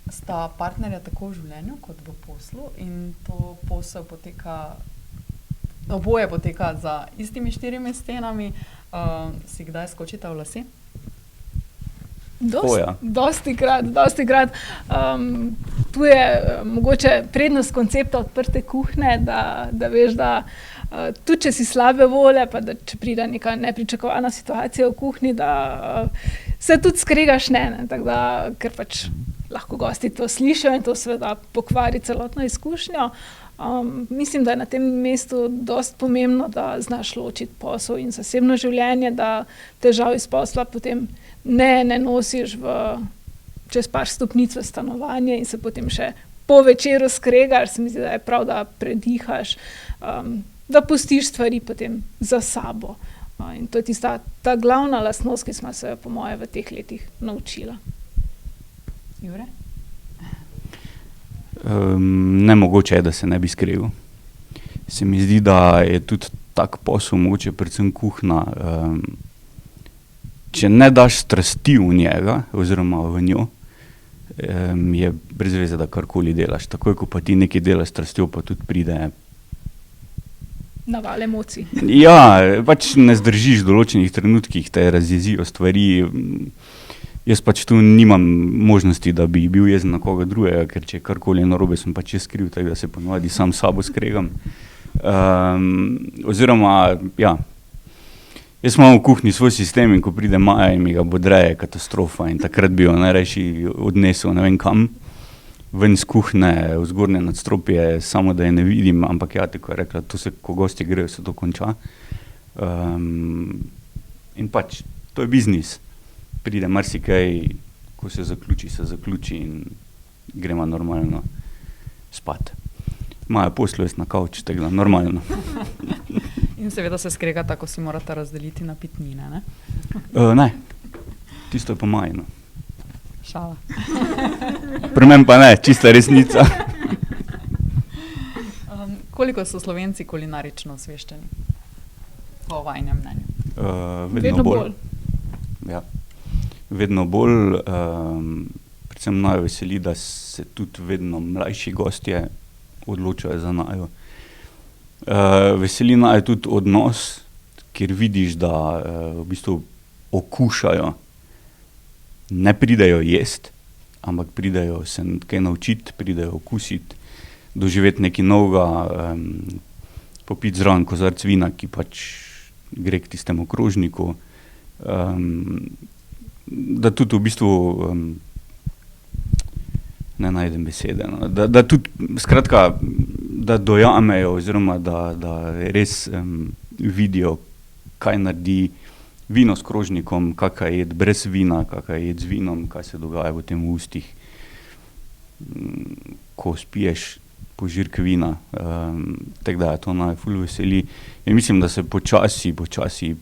Sta partnerja tako v življenju kot v poslu in to posel oboje poteka za istimi 4 stenami. Si kdaj skočita v lase? Dostikrat. Tu je mogoče prednost koncepta odprte kuhne, da veš, da tudi če si slabe volje, pa da če pride neka nepričakovana situacija v kuhinji, da se tudi skregaš tako da, ker pač lahko gosti to slišijo in to seveda pokvari celotno izkušnjo. Mislim, da je na tem mestu dosti pomembno, da znaš ločiti posel in zasebno življenje, da težav iz posla potem ne nosiš čez par stopnic v stanovanje in se potem še po večeru skregaš. Se mi zdi, da je prav, da predihaš, da pustiš stvari potem za sabo. In to je tista ta glavna lastnost, ki smo se po moje v teh letih naučila. Jure? Nemogoče je, da se ne bi skregal. Se mi zdi, da je tudi tak posel, mogoče predvsem kuhna, če ne daš strasti v njega oziroma v njo, je brez veze, da karkoli delaš. Takoj, ko pa ti nekaj delaš s strastjo, pa tudi pride naval emocij. Ja, pač ne zdržiš v določenih trenutkih, te razjezijo stvari. Jaz pač tu nimam možnosti, da bi bil jezen na koga drugega, ker če karkoli je narobe, sem pač jaz kriv, tako da se ponovadi sam s sabo skregam. Oziroma, ja, jaz imam v kuhinji svoj sistem in ko pride Maja in mi ga bodreje katastrofa in takrat bi jo najrajši odnesel ne vem kam, ven z kuhne, v zgornje nadstropje, samo da je ne vidim, ampak ja, tako je rekla, to se, ko gosti grejo, se to konča. In pač, to je biznis. Pride marsikaj, ko se zaključi in gremo normalno spat. Maja poslu, jaz na kavč, tako da normalno. In seveda se skregata, ko si morata razdeliti napitnine, ne? Ne, tisto je pa Majino. Šala. Pri meni pa ne, čista resnica. Koliko so Slovenci kulinarično osveščeni? Po vajnem mnenju. Vedno bolj. Ja. Vedno bolj, predvsem naju veseli, da se tudi vedno mlajši gostje odločajo za naju. Veseli naju tudi odnos, kjer vidiš, da v bistvu okušajo, ne pridejo jest, ampak pridejo se kaj naučiti, pridejo okusiti, doživeti nekaj novega, popiti zraven kozarec vina, ki pač gre k tistemu krožniku, da tudi v bistvu ne najdem besede, no. Da tudi, skratka, da dojamejo oziroma da res vidijo, kaj naredi vino s krožnikom, kakaj je jed brez vina, kakaj je jed z vinom, kaj se dogaja v tem ustih, ko spiješ požirk vina, tako da je to naj ful veseli. In mislim, da se počasi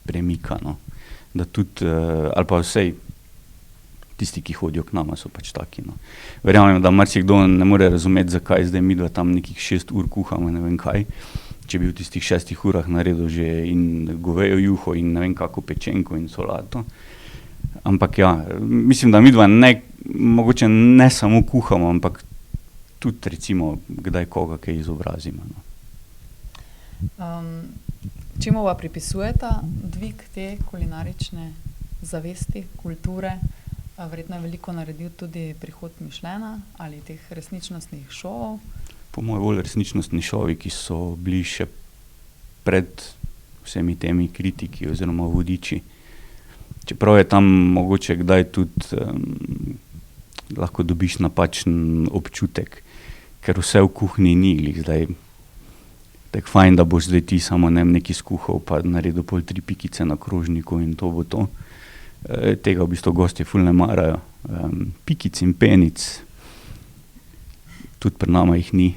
premika, no. Da tudi, ali pa vsej tisti, ki hodijo k nama, so pač taki, no. Verjamem, da marsikdo ne more razumeti, zakaj zdaj midva tam nekih 6 ur kuhamo, ne vem kaj, če bi v tistih 6 urah naredil že in govejo juho in ne vem kako pečenko in solato. Ampak ja, mislim, da midva mogoče ne samo kuhamo, ampak tudi recimo kdaj koga kaj izobrazimo, no. Čemu pa pripisujeta dvig te kulinarične zavesti, kulture? Verjetno je veliko naredil tudi prihod Michelina ali teh resničnostnih šovov. Po mojem bolj resničnostni šovi, ki so bili še pred vsemi temi kritiki oziroma vodiči. Čeprav je tam mogoče kdaj tudi lahko dobiš napačen občutek, ker vse v kuhinji ni glih zdaj. Tako fajn, da boš zdaj ti samo nekaj skuhal, pa naredil pol 3 pikice na krožniku in to bo to. Tega v bistvu gostje ful ne marajo. Pikic in penic, tudi pri nama jih ni.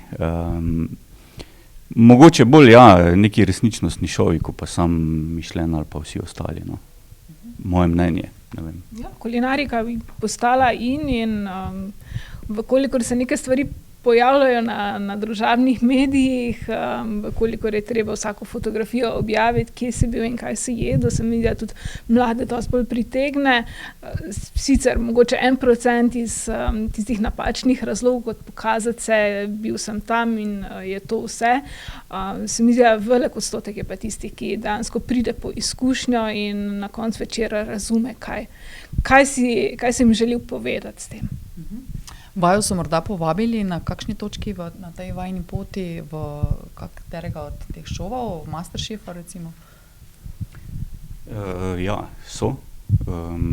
Mogoče bolj, ja, neki resničnostni šovi, ko pa sam Michelin ali pa vsi ostali, no. Moje mnenje, ne vem. Ja, kulinarika bi postala in vkolikor se neke stvari pojavljajo na družabnih medijih, kolikor je treba vsako fotografijo objaviti, kje si bil in kaj si jedel, se mi da tudi mlade dosti bolj pritegne. Sicer mogoče 1% iz tistih napačnih razlogov, kot pokazati se, bil sem tam in je to vse. Se mi da velik odstotek je pa tistih, ki dejansko pride po izkušnjo in na koncu večera razume, kaj si jim želel povedati s tem. Vaju so morda povabili na kakšni točki na tej vajni poti v katerega od teh šovov, v Masterchefa recimo? Ja, so.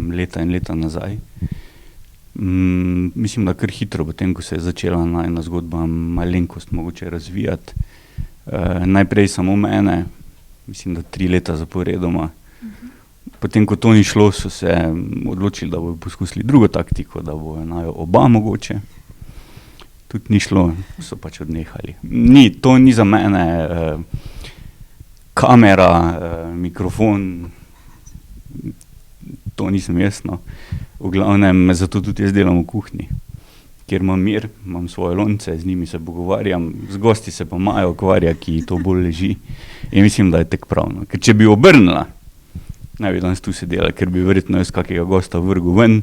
Leta in leta nazaj. Mislim, da kar hitro potem, ko se je začela najina zgodba malenkost mogoče razvijati. Najprej samo mene, mislim, da 3 leta zaporedoma. Potem, ko to ni šlo, so se odločili, da bodo poskusili drugo taktiko, da bojo najo oba mogoče. Tudi ni šlo, so pač odnehali. To ni za mene kamera, mikrofon, to nisem jaz, no. V glavnem, zato tudi jaz delam v kuhinji, kjer imam mir, imam svoje lonce, z njimi se pogovarjam, z gosti se pa Maja ukvarja, ki to bolj leži. In mislim, da je tek pravno. Ker če bi obrnila, ne bi danes tu sedela, ker bi verjetno jaz kakega gosta vrgel ven,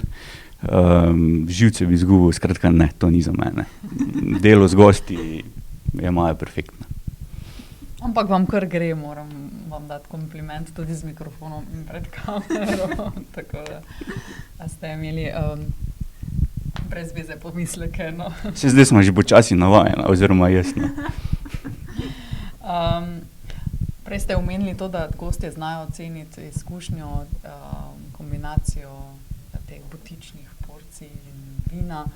živce bi izgubil, skratka ne, to ni za mene. Delo z gosti je Maja perfektna. Ampak vam kar gre, moram vam dati kompliment tudi z mikrofonom in pred kamero, tako da ste imeli brez veze pomisleke. No. Se zdaj smo že počasi navajeni, oziroma jaz. No. Prej ste omenili to, da gostje znajo oceniti izkušnjo, kombinacijo teh butičnih porcij in vina,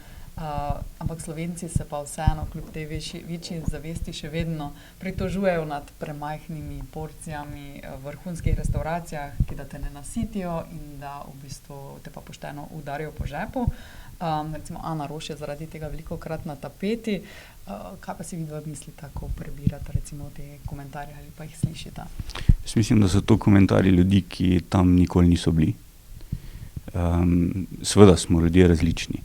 ampak Slovenci se pa vseeno kljub tej večji zavesti še vedno pritožujejo nad premajhnimi porcijami v vrhunskih restauracijah, ki da te ne nasitijo in da v bistvu te pa pošteno udarijo po žepu. Recimo Ana Roš je zaradi tega velikokrat na tapeti. Kaj pa si vidva mislita, ko prebirata recimo te komentarje ali pa jih slišita? Jaz mislim, da so to komentarji ljudi, ki tam nikoli niso bili. Seveda smo ljudje različni.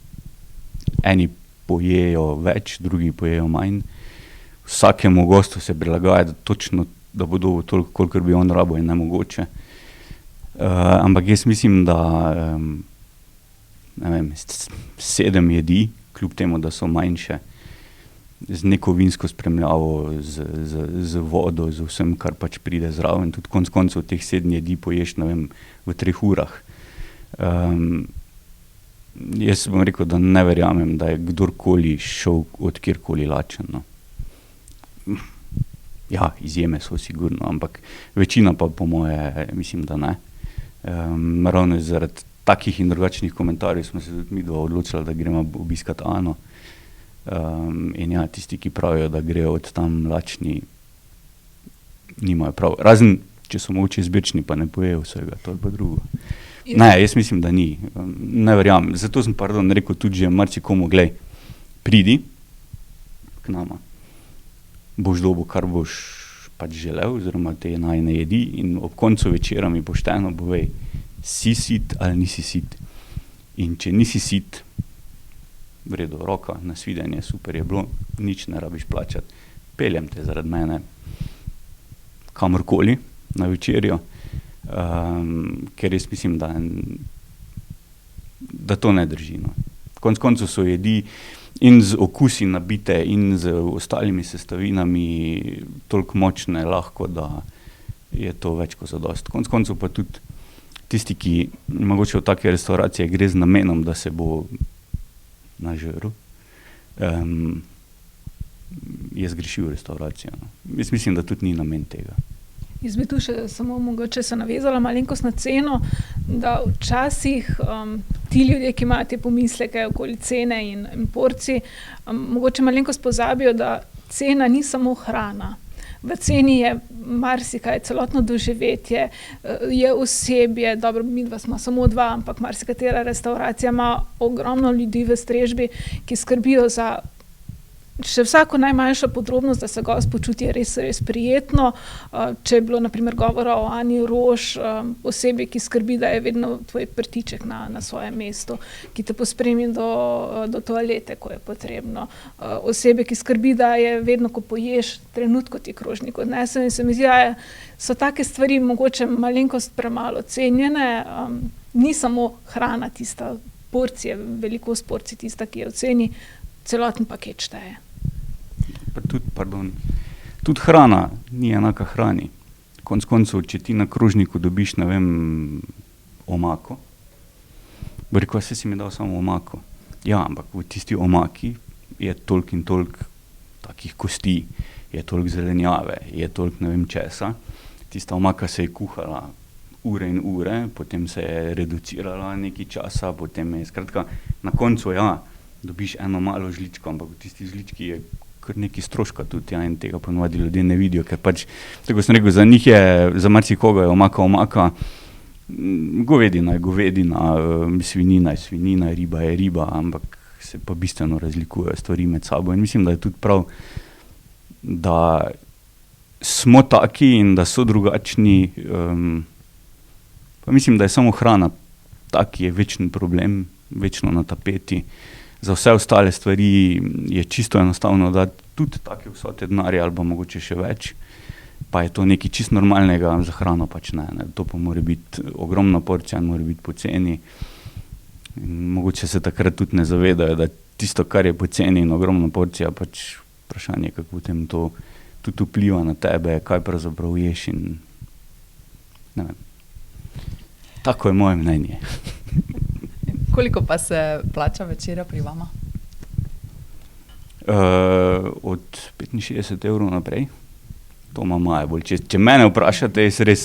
Eni pojejo več, drugi pojejo manj. Vsakemu gostu se prilagaja, da točno, da bo dobil toliko, kolikor bi on rabo, je nemogoče. Ampak jaz mislim, da 7 jedi, kljub temu, da so manjše, z neko vinsko spremljavo, z vodo, z vsem, kar pač pride zraven. Tudi konec koncev teh 7 jedi poješ, v 3 urah. Jaz bom rekel, da ne verjamem, da je kdorkoli šel od kjerkoli lačen. No. Ja, izjeme so sigurno, ampak večina pa po moje, mislim, da ne. Ravno zaradi takih in drugačnih komentarjev smo se tudi mi dva odločili, da gremo obiskati Ano. In ja, tisti, ki pravijo, da grejo od tam lačni, nimajo prav. Razen, če so mogoče izbirčni, pa ne pojejo vsega, to je pa drugo. Ne, jaz mislim, da ni. Ne verjamem. Zato sem rekel tudi že marsikomu, glej, pridi k nama. Boš dobil, kar boš pač želel, oziroma te najne jedi in ob koncu večera mi pošteno povej, si sit ali nisi sit. In če nisi sit, v redu, roka, nasvidenje, super je bilo, nič ne rabiš plačati. Peljem te zaradi mene kamorkoli na večerjo, ker jaz mislim, da to ne drži. No. Konec koncev so jedi in z okusi nabite in z ostalimi sestavinami toliko močne lahko, da je to več kot zadost. Konec koncev pa tudi tisti, ki mogoče v take restauracije gre z namenom, da se bo nažrl, je zgrešil restauracijo. No. Jaz mislim, da tudi ni namen tega. Jaz bi tu še samo mogoče se navezala malenkost na ceno, da včasih ti ljudje, ki imajo te pomisleke okoli cene in porcij, mogoče malenkost pozabijo, da cena ni samo hrana. V ceni je marsikaj, celotno doživetje, je osebje, dobro, midva smo samo 2, ampak marsikatera restauracija ima ogromno ljudi v strežbi, ki skrbijo za še vsako najmanjšo podrobnost, da se gost počuti res, res prijetno. Če je bilo na primer govora o Ani Roš, osebi, ki skrbi, da je vedno tvoj prtiček na svojem mestu, ki te pospremi do toalete, ko je potrebno. Osebi, ki skrbi, da je vedno, ko poješ, trenutko ti krožnik odnese. In se mi zdi, da so take stvari mogoče malenkost premalo cenjene. Ni samo hrana tista porcija, velikost porcij tista, ki je v ceni, celoten paket šteje. Tudi hrana ni enaka hrani. Konec koncev, če ti na krožniku dobiš, ne vem, omako, bo rekel, se si mi dal samo omako. Ja, ampak v tisti omaki je toliko in toliko takih kosti, je toliko zelenjave, je toliko ne vem česa. Tista omaka se je kuhala ure in ure, potem se je reducirala nekaj časa, potem je, skratka, na koncu, ja, dobiš eno malo žličko, ampak v tisti žlički je kar nekaj stroška tudi, ja, in tega ponovadi ljudje ne vidijo, ker pač, tako sem rekel, za njih je, za marsikoga je omaka, govedina je govedina, svinina je svinina, riba je riba, ampak se pa bistveno razlikujejo stvari med sabo in mislim, da je tudi prav, da smo taki in da so drugačni, pa mislim, da je samo hrana taki je večen problem, večno na tapeti. Za vse ostale stvari je čisto enostavno dati tudi take vsote denarja ali pa mogoče še več, pa je to nekaj čisto normalnega, za hrano pač ne. To pa mora biti ogromna porcija, mora biti poceni. Mogoče se takrat tudi ne zavedajo, da tisto, kar je poceni in ogromna porcija, pač vprašanje, kako potem to tudi vpliva na tebe, kaj pravzaprav ješ in ne vem. Tako je moje mnenje. Koliko pa se plača večera pri vama? Od 65 evrov naprej. To ima Maja bolj čez. Če mene vprašate, jaz res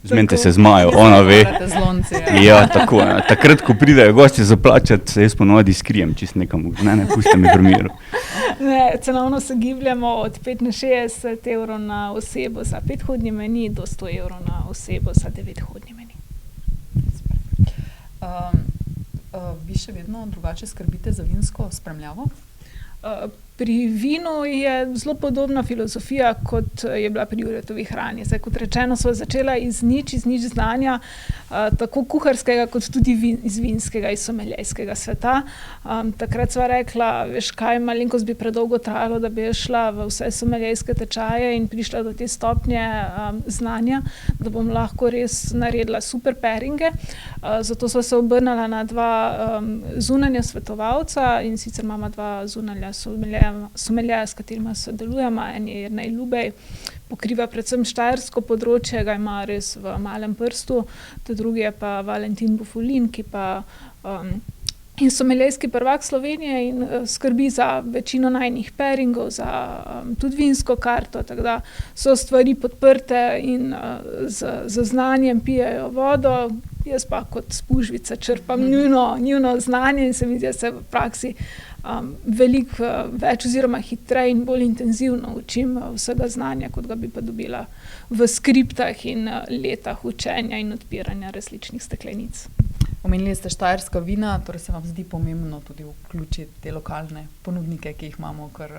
zmenite se z Majo, ona ve. Zlonci, Ja, tako. Takrat, ko pridejo gosti zaplačati, se jaz ponovadi skrijem čisto nekam. Ne, pusti me pri miru. Ne, cenovno se gibljamo od 65 evrov na osebo za 5-hodni meni do 100 evrov na osebo za 9-hodni meni. Vi še vedno drugače skrbite za vinsko spremljavo? Pri vinu je zelo podobna filozofija, kot je bila pri Juretovi hrani. Zdaj, kot rečeno, sva začela iz nič znanja, tako kuharskega, kot tudi iz vinskega, iz someljejskega sveta. Takrat sva rekla, veš kaj, malenkost bi predolgo trajalo, da bi šla v vse someljejske tečaje in prišla do te stopnje znanja, da bom lahko res naredila super pairinge. Zato sva se obrnila na 2 zunanja svetovalca, in sicer imamo 2 zunanja someljeja, s katerima sodelujemo. En je Jernej Lubej, pokriva predvsem štajersko področje, ga ima res v malem prstu. Drugi je pa Valentin Bufolin, ki pa in someljejski prvak Slovenije in skrbi za večino najnih pairingov, za tudi vinsko karto, tako da so stvari podprte in z znanjem pijejo vodo. Jaz pa kot spužvica črpam njuno znanje in se mi zdi, da se v praksi veliko več oziroma hitreje in bolj intenzivno učim vsega znanja, kot ga bi pa dobila v skriptah in letah učenja in odpiranja različnih steklenic. Omenili ste štajerska vina, torej se vam zdi pomembno tudi vključiti te lokalne ponudnike, ki jih imamo kar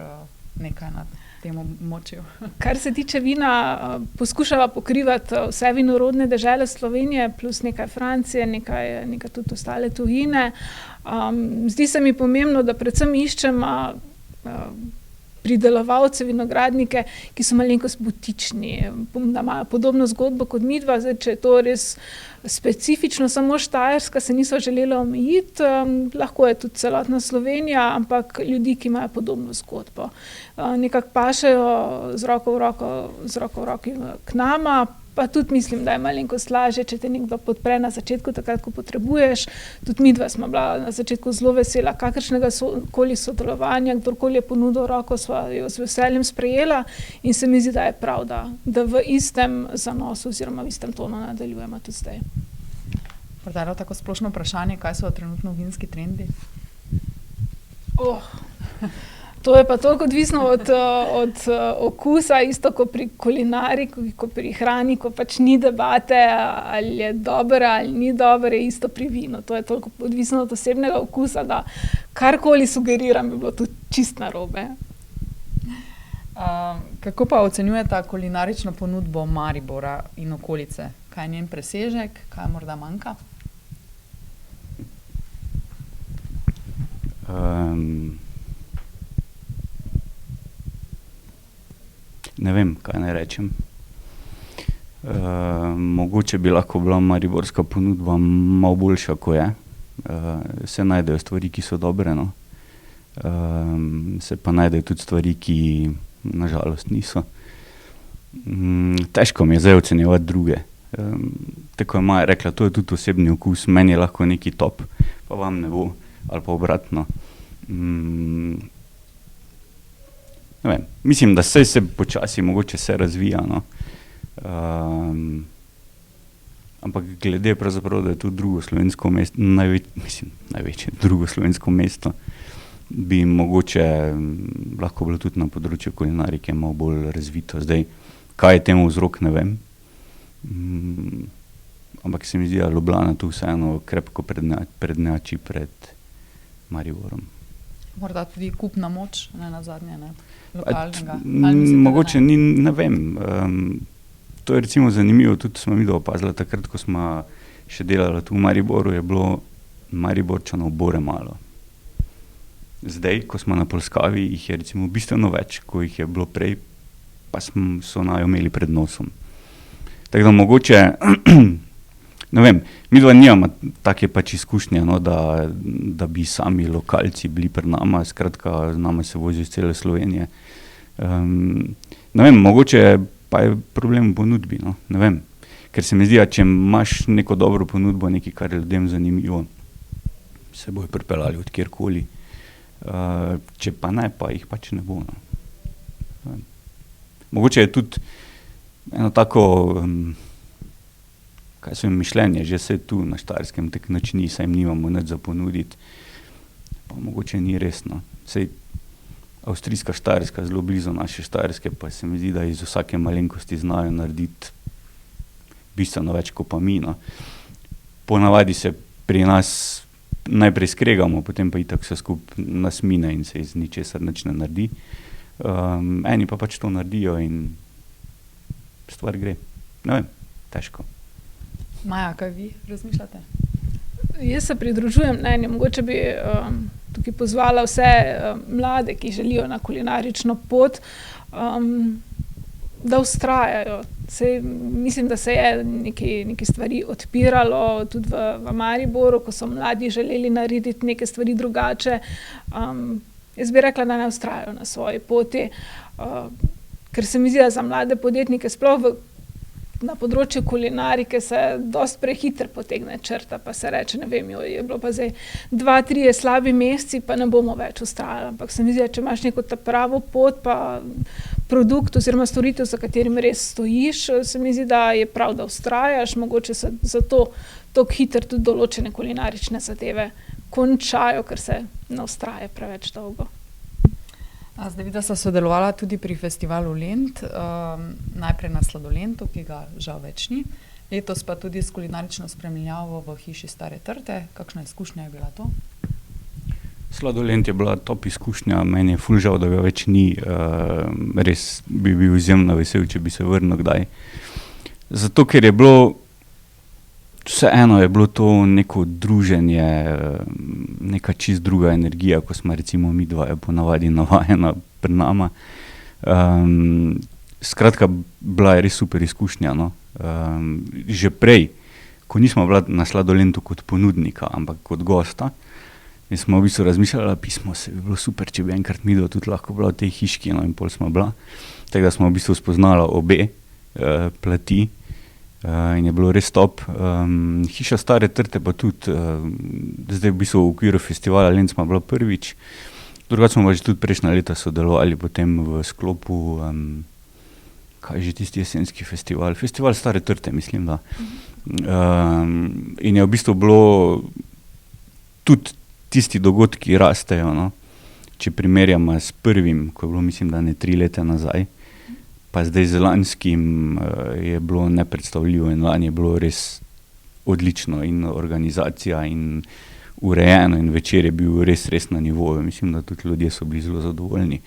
nekaj na tem območju. Kar se tiče vina, poskušava pokrivati vse vinorodne dežele Slovenije, plus nekaj Francije, nekaj tudi ostale tujine. Zdi se mi pomembno, da predvsem iščem pridelovalce, vinogradnike, ki so malenkost butični, da imajo podobno zgodbo kot midva. Zdaj, če je to res specifično samo Štajerska, se niso želeli omejiti, lahko je tudi celotna Slovenija, ampak ljudi, ki imajo podobno zgodbo. Nekako pašejo z roko v roki k nama, pa tudi mislim, da je malenkost lažje, če te nekdo podpre na začetku, takrat, ko potrebuješ. Tudi midva smo bila na začetku zelo vesela kakršnega koli sodelovanja, kdorkoli je ponudil roko, sva jo z veseljem sprejela in se mi zdi, da je prav, da v istem zanosu oziroma v istem tonu nadaljujemo tudi zdaj. Morda tako splošno vprašanje, kaj so trenutno vinski trendi? To je pa toliko odvisno od okusa, isto kot pri kulinariki, kot pri hrani, ko pač ni debate, ali je dobro ali ni dobro, je isto pri vinu. To je toliko odvisno od osebnega okusa, da karkoli sugeriram, bi bilo tudi čist narobe. Kako pa ocenjujete kulinarično ponudbo Maribora in okolice? Kaj je njen presežek, kaj morda manjka? Ne vem, kaj naj rečem. Mogoče bi lahko bila mariborska ponudba malo boljša, ko je. Se najdejo stvari, ki so dobre, no. Se pa najdejo tudi stvari, ki nažalost niso. Težko mi je zdaj ocenjevati druge. Tako je Maja rekla, to je tudi osebni okus, meni je lahko neki top, pa vam ne bo, ali pa obratno. Ne vem, mislim, da se počasi mogoče se razvija, no. Ampak glede pravzaprav, da je to drugo slovensko mesto, največje drugo slovensko mesto, bi mogoče lahko bilo tudi na področju kulinarike malo bolj razvito. Zdaj, kaj je temu vzrok, ne vem. Ampak se mi zdi, da Ljubljana tu vseeno krepko prednjači pred Mariborom. Morda tudi kupna moč, ne nazadnje, ne? Lokalnega. Mogoče ni, ne vem. To je recimo zanimivo, tudi smo mi opazili takrat, ko smo še delali tu v Mariboru, je bilo Mariborčanov bore malo. zdaj, ko smo na Polskavi, jih je recimo bistveno več, ko jih je bilo prej, pa so naju imeli pred nosom. Tako da mogoče, ne vem, mi dva nimamo take pač izkušnje, no, da bi sami lokalci bili pri nama, skratka, z nama se vozijo iz cele Slovenije. Ne vem, mogoče pa je problem v ponudbi, no, ne vem. Ker se mi zdi, da če imaš neko dobro ponudbo, nekaj, kar je ljudem zanimivo, se bojo pripeljali od kjerkoli. Če pa ne, pa jih pač ne bo. No. Mogoče je tudi eno tako, kaj so jim mišljenje, že se tu na Štajerskem tak nič ni, saj jim nimamo nič za ponuditi. Pa mogoče ni resno. Sej avstrijska Štajerska, zelo blizu naše Štajerske, pa se mi zdi, da iz vsake malenkosti znajo narediti bistveno več kot pa mi. No. Ponavadi se pri nas najprej skregamo, potem pa itak se skup nas mine in se iz ničesar nič ne naredi. Eni pa pač to naredijo in stvar gre. Ne vem, težko. Maja, kaj vi razmišljate? Jaz se pridružujem mnenju, mogoče bi tukaj pozvala vse mlade, ki želijo na kulinarično pot, da vztrajajo. Mislim, da se je nekaj stvari odpiralo tudi v Mariboru, ko so mladi želeli narediti neke stvari drugače. Jaz bi rekla, da ne vztrajajo na svoji poti, ker se mi zdi, da za mlade podjetnike sploh na področju kulinarike se dosti prehitro potegne črta, pa se reče, ne vem, je bilo pa zdaj 2-3 slabi meseci, pa ne bomo več vztrajali. Ampak se mi zdi, če imaš neko ta pravo pot, pa produkt oziroma storitev, za katerim res stojiš, se mi zdi, da je prav, da vztrajaš, mogoče se zato tako hitro tudi določene kulinarične zadeve končajo, ker se ne vztraja preveč dolgo. Zdaj vidim, da sta sodelovala tudi pri festivalu Lent, najprej na Sladolentu, ki ga žal več ni, letos pa tudi s kulinarično spremljavo v hiši Stare trte. Kakšna izkušnja je bila to? Sladolent je bila top izkušnja, meni je ful žal, da ga več ni, res bi bil izjemno vesel, če bi se vrnil kdaj. Zato, ker je bilo, vseeno je bilo to neko druženje, neka čist druga energija, ko smo recimo mi dva ponavadi navajena pri nama. Skratka, bila je res super izkušnja, no. Že prej, ko nismo bila na Sladolentu kot ponudnika, ampak kot gosta, in smo v bistvu razmišljali, pismo se bi bilo super, če bi enkrat midva tudi lahko bila v tej hiški, no, in pol smo bila. Tako da smo v bistvu spoznala obe plati in je bilo res top. Hiša Stare trte pa tudi, zdaj v bistvu v okviru festivala Lent smo bila prvič, drugače smo pa že tudi prejšnja leta sodelovali potem v sklopu, kaj je že tisti jesenski festival, festival Stare trte, mislim, da. In je v bistvu bilo tudi tisti dogodki rastejo, no. Če primerjamo s prvim, ko je bilo, mislim, da ne 3 leta nazaj, pa zdaj z lanskim je bilo nepredstavljivo in lani je bilo res odlično in organizacija in urejeno in večer je bil res na nivoju. Mislim, da tudi ljudje so bili zelo zadovoljni.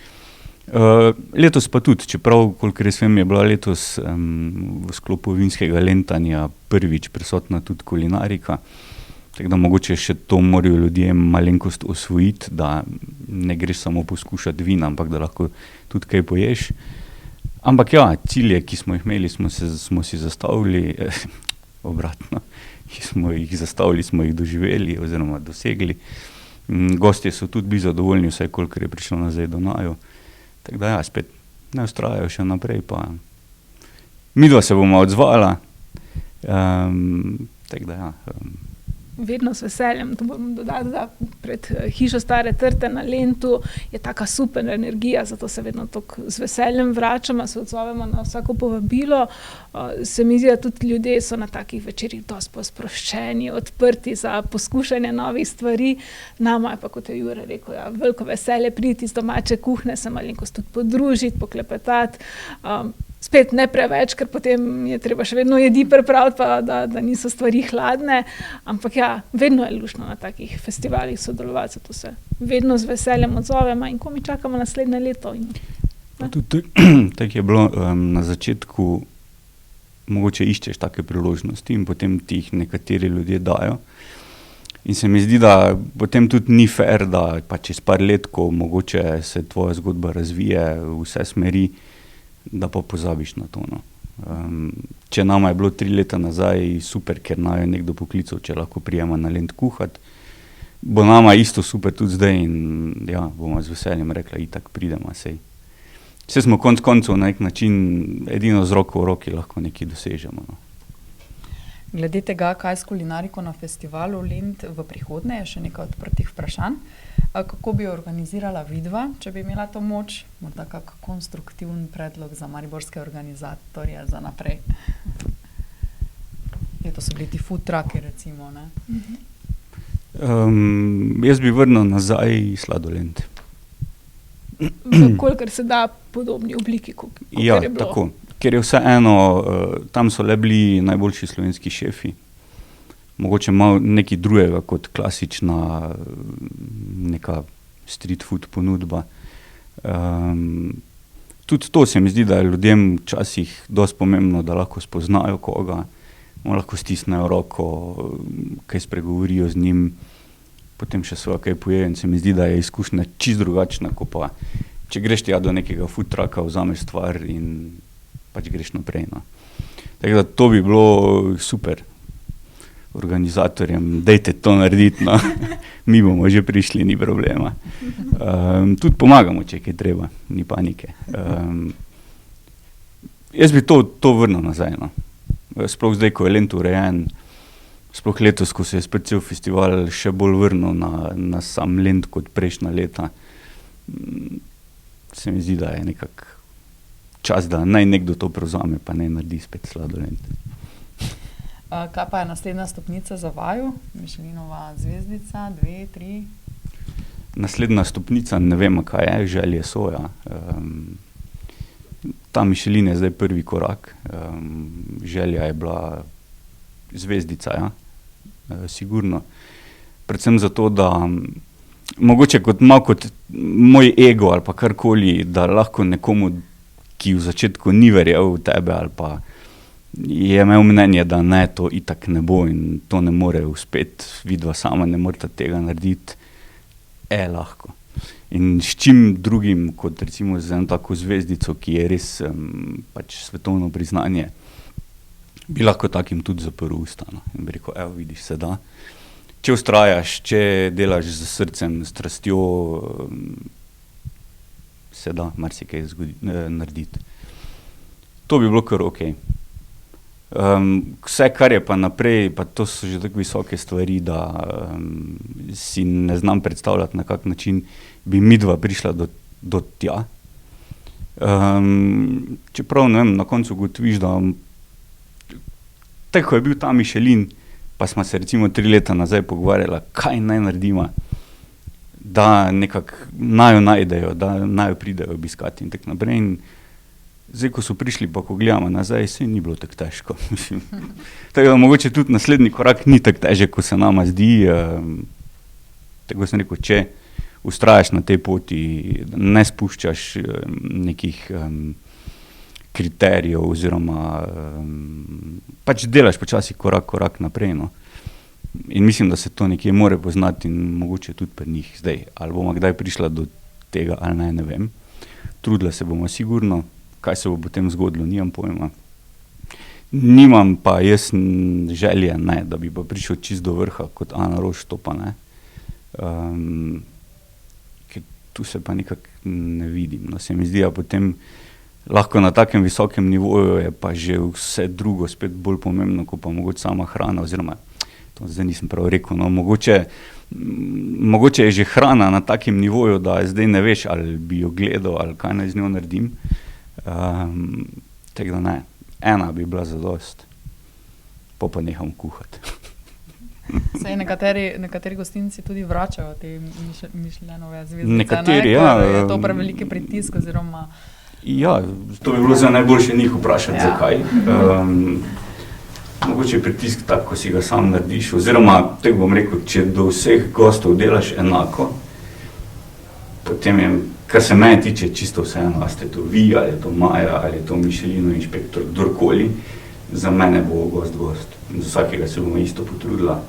Letos pa tudi, čeprav, kolikor res vem, je bila letos v sklopu vinskega lentanja prvič prisotna tudi kulinarika. Tako da mogoče še to morajo ljudje malenkost osvojiti, da ne greš samo poskušati vina, ampak da lahko tudi kaj poješ. Ampak ja, cilje, ki smo jih imeli, smo si zastavili, obratno, smo jih doživeli oziroma dosegli. Gostje so tudi bili zadovoljni, vsaj kolikor je prišlo nazaj do naju. Tako da ja, spet ne vztrajajo še naprej, pa midva se bomo odzvala. Tako da ja. Vedno s veseljem, to bom dodala, da pred hišo Stare trte na Lentu je taka super energija, zato se vedno tako z veseljem vračamo, se odzovemo na vsako povabilo. Se mi zdi, da tudi ljudje so na takih večerih dosti sproščeni, odprti za poskušanje novih stvari. Nama je pa, kot je Jure rekel, ja, veliko veselje priti iz domače kuhne, se malenkost tudi podružiti, poklepetati. Spet ne preveč, ker potem je treba še vedno jedi pripraviti, pa da niso stvari hladne, ampak ja, vedno je luštno na takih festivalih sodelovati, zato se vedno z veseljem odzovemo in ko mi čakamo naslednje leto. Tudi tako je bilo na začetku, mogoče iščeš take priložnosti in potem ti jih nekateri ljudje dajo. In se mi zdi, da potem tudi ni fair, da pa čez par let, ko mogoče se tvoja zgodba razvije v vse smeri, da pa pozabiš na to. No. Če nama je bilo 3 leta nazaj super, ker naj je nekdo poklical, če lahko prijema na Lent kuhat, bo nama isto super tudi zdaj in ja, bomo z veseljem rekla, itak pridemo, sej. Vse smo konc koncev na nek način edino z roko v roki lahko nekaj dosežemo. No. Glede tega, kaj s kulinariko na festivalu Lent v prihodnje, je še nekaj odprtih vprašanj. Kako bi organizirala vidva, če bi imela to moč? Morda kak konstruktivn predlog za mariborske organizatorje za naprej. To so bili ti food trucki, recimo, ne? Jaz bi vrnil nazaj sladoled. Kolikor se da podobni obliki, kot ja, je bilo. Tako. Ker je vseeno, tam so le bili najboljši slovenski šefi. Mogoče malo nekaj drugega kot klasična neka street food ponudba. Tudi to se mi zdi, da je ljudem včasih dosti pomembno, da lahko spoznajo koga, lahko stisnejo roko, kaj spregovorijo z njim, potem še svoje kaj pojejo in se mi zdi, da je izkušnja čisto drugačna, kot pa če greš tja do nekega food trucka, vzameš stvar in pač greš naprej. No. Tako da to bi bilo super organizatorjem, dajte to narediti, no. Mi bomo že prišli, ni problema. Tudi pomagamo, če je treba, ni panike. Jaz bi to vrnil nazaj, no. Sploh zdaj, ko je Lent urejen, sploh letos, ko se je spet cel festival še bolj vrnil na sam Lent kot prejšnja leta, se mi zdi, da je nekak čas, da naj nekdo to prevzame, pa naj naredi spet sladoled. Kaj pa je naslednja stopnica za vaju? Michelinova zvezdica, 2, 3? Naslednja stopnica, ne vem, kaj je, želje so, ja. Ta Michelin je zdaj prvi korak. Želja je bila zvezdica, ja. Sigurno. Predvsem zato, da mogoče malo kot moj ego ali pa karkoli, da lahko nekomu, ki v začetku ni verjel v tebe ali pa je imel mnenje, da ne, to itak ne bo in to ne more uspeti, vidva sama ne morata tega narediti, lahko. In s čim drugim, kot recimo z eno tako zvezdico, ki je res pač svetovno priznanje, bi lahko takim tudi zaprl usta, no. In bi rekel, vidiš, se da. Če vztrajaš, če delaš z srcem, s strastjo, se da marsikaj narediti. To bi bilo kar okej. Vse, kar je pa naprej, pa to so že tako visoke stvari, da si ne znam predstavljati, na kak način bi midva prišla do tja. Čeprav, ne vem, na koncu ugotoviš, da tako je bil ta Michelin, pa smo se recimo 3 leta nazaj pogovarjala, kaj naj naredimo, da nekako naj jo najdejo, da naj jo pridejo obiskati in tako naprej. In zdaj, ko so prišli, pa ko gledamo nazaj, se ni bilo tako težko. Tako da mogoče tudi naslednji korak ni tako težek, ko se nama zdi. Tako sem rekel, če vztrajaš na tej poti, ne spuščaš nekih kriterijev oziroma pač delaš počasi korak naprej. No. In mislim, da se to nekje more poznati in mogoče tudi pri njih zdaj. Ali bomo kdaj prišla do tega, ali ne vem. Trudila se bomo sigurno, kaj se bo potem zgodilo, nimam pojma. Nimam pa jaz želje, ne, da bi pa prišel čist do vrha kot Ana Roš, to pa ne. Ker tu se pa nekako ne vidim. No, se mi zdi, da potem lahko na takem visokem nivoju je pa že vse drugo spet bolj pomembno, kot pa mogoče sama hrana, oziroma, to zdaj nisem prav rekel, no, mogoče je že hrana na takem nivoju, da zdaj ne veš, ali bi jo gledal, ali kaj naj z njo naredim. Tako da ne, 1 bi bila zadost, pa neham kuhati. Saj nekateri gostinci tudi vračajo te Michelinove zvezdice. Nekateri, ja. Je to preveliki pritisk, oziroma... Ja, to bi bilo za najboljše njih vprašati, zakaj. Mogoče je pritisk tako, ko si ga sam narediš, oziroma, tako bom rekel, če do vseh gostov delaš enako, potem je, kar se mene tiče, čisto vseeno, ali ste to vi, ali je to Maja, ali je to Michelinov inšpektor, kdorkoli, za mene bo gost. Za vsakega se bomo isto potrudila.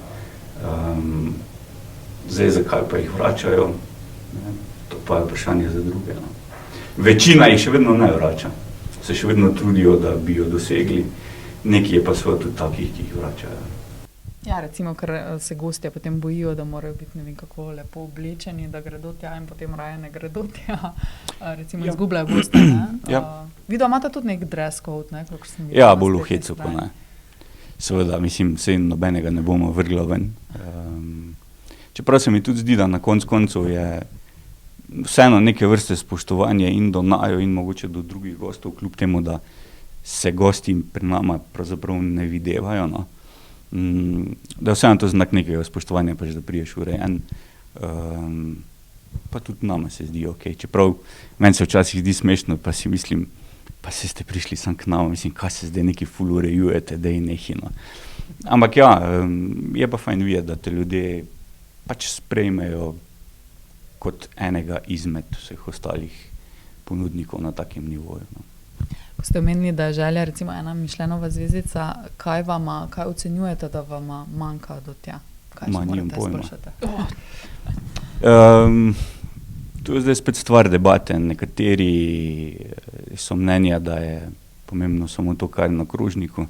Zdaj, zakaj pa jih vračajo, ne, to pa je vprašanje za druge. No. Večina jih še vedno ne vrača, se še vedno trudijo, da bi jo dosegli, nekaj je pa seveda tudi takih, ki jih vračajo. Ja, recimo, ker se gostje potem bojijo, da morajo biti ne vem kako lepo oblečeni, da gredo tja in potem raje ne gredo tja. Recimo izgubljajo goste, ne? Ja. Vidva imata tudi nek dress code, ne? Ja, bolj v hecu pa ne. Seveda, mislim, sej nobenega ne bomo vrgla ven. Čeprav se mi tudi zdi, da na koncu je vseeno neke vrste spoštovanje in do naju in mogoče do drugih gostov, kljub temu, da se gosti pri nama pravzaprav ne videvajo, no. Da je vseeno to znak nekega spoštovanja, pač da priješ urejen, pa tudi nama se zdi ok. Čeprav meni se včasih zdi smešno, pa si mislim, pa se ste prišli sam k nama, mislim, kaj se zdaj neki ful urejujete, da je nehi, no. Ampak ja, je pa fajn videti, da te ljudje pač sprejmejo kot enega izmed vseh ostalih ponudnikov na takem nivoju, no. Ko ste omenili, da je želja recimo ena Michelinova zvezdica, kaj ocenjujete, da vama manjka do tja? Kaj še morate sprašati? To je zdaj spet stvar debate. Nekateri so mnenja, da je pomembno samo to, kar je na krožniku.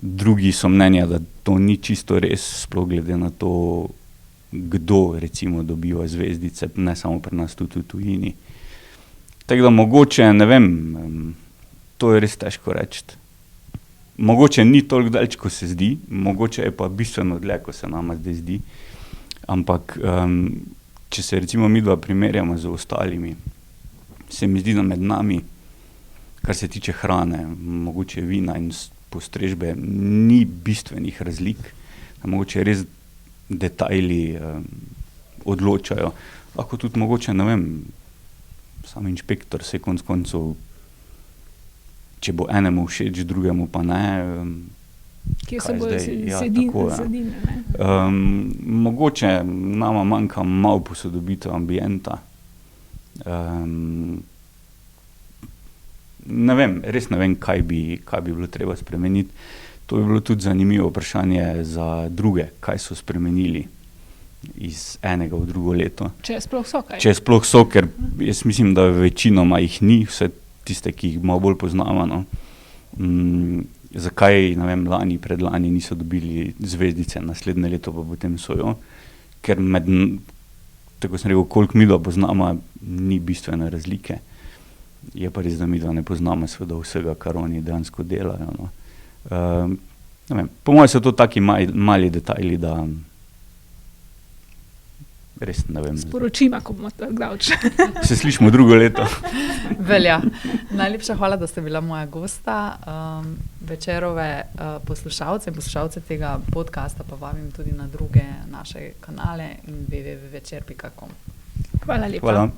Drugi so mnenja, da to ni čisto res, sploh glede na to, kdo recimo dobiva zvezdice, ne samo pri nas, tudi v tujini. Tako da mogoče, ne vem, to je res težko reči. Mogoče ni toliko daleč, ko se zdi, mogoče je pa bistveno dlje, ko se nama zdaj zdi. Ampak, če se recimo midva primerjamo z ostalimi, se mi zdi, da med nami, kar se tiče hrane, mogoče vina in postrežbe, ni bistvenih razlik. Mogoče res detajli odločajo. Lahko tudi mogoče, ne vem, sam inšpektor se konec koncev, če bo enemu všeč, drugemu pa ne. Kje se bojo sedine, ne? Mogoče nama manjka malo posodobitev ambienta. Ne vem, res ne vem, kaj bi bilo treba spremeniti. To bi bilo tudi zanimivo vprašanje za druge, kaj so spremenili iz enega v drugo leto. Če sploh so kaj? Če sploh so, ker jaz mislim, da večinoma jih ni, vse tiste, ki jih malo bolj poznamo, no. Zakaj, ne vem, lani, predlani niso dobili zvezdice, naslednje leto pa potem so jo, ker tako sem rekel, koliko midva poznamo, ni bistvene razlike. Je pa res, da midva ne poznamo seveda vsega, kar oni dejansko delajo, no. Ne vem, po mojem so to taki mali detajli, da res ne vem. Sporočima, ko bomo tako davč. Se slišimo drugo leto. Velja. Najlepša hvala, da ste bila moja gosta. Večerove poslušalce in poslušalce tega podcasta pa vabim tudi na druge naše kanale in www.večer.com. Hvala lepa. Hvala.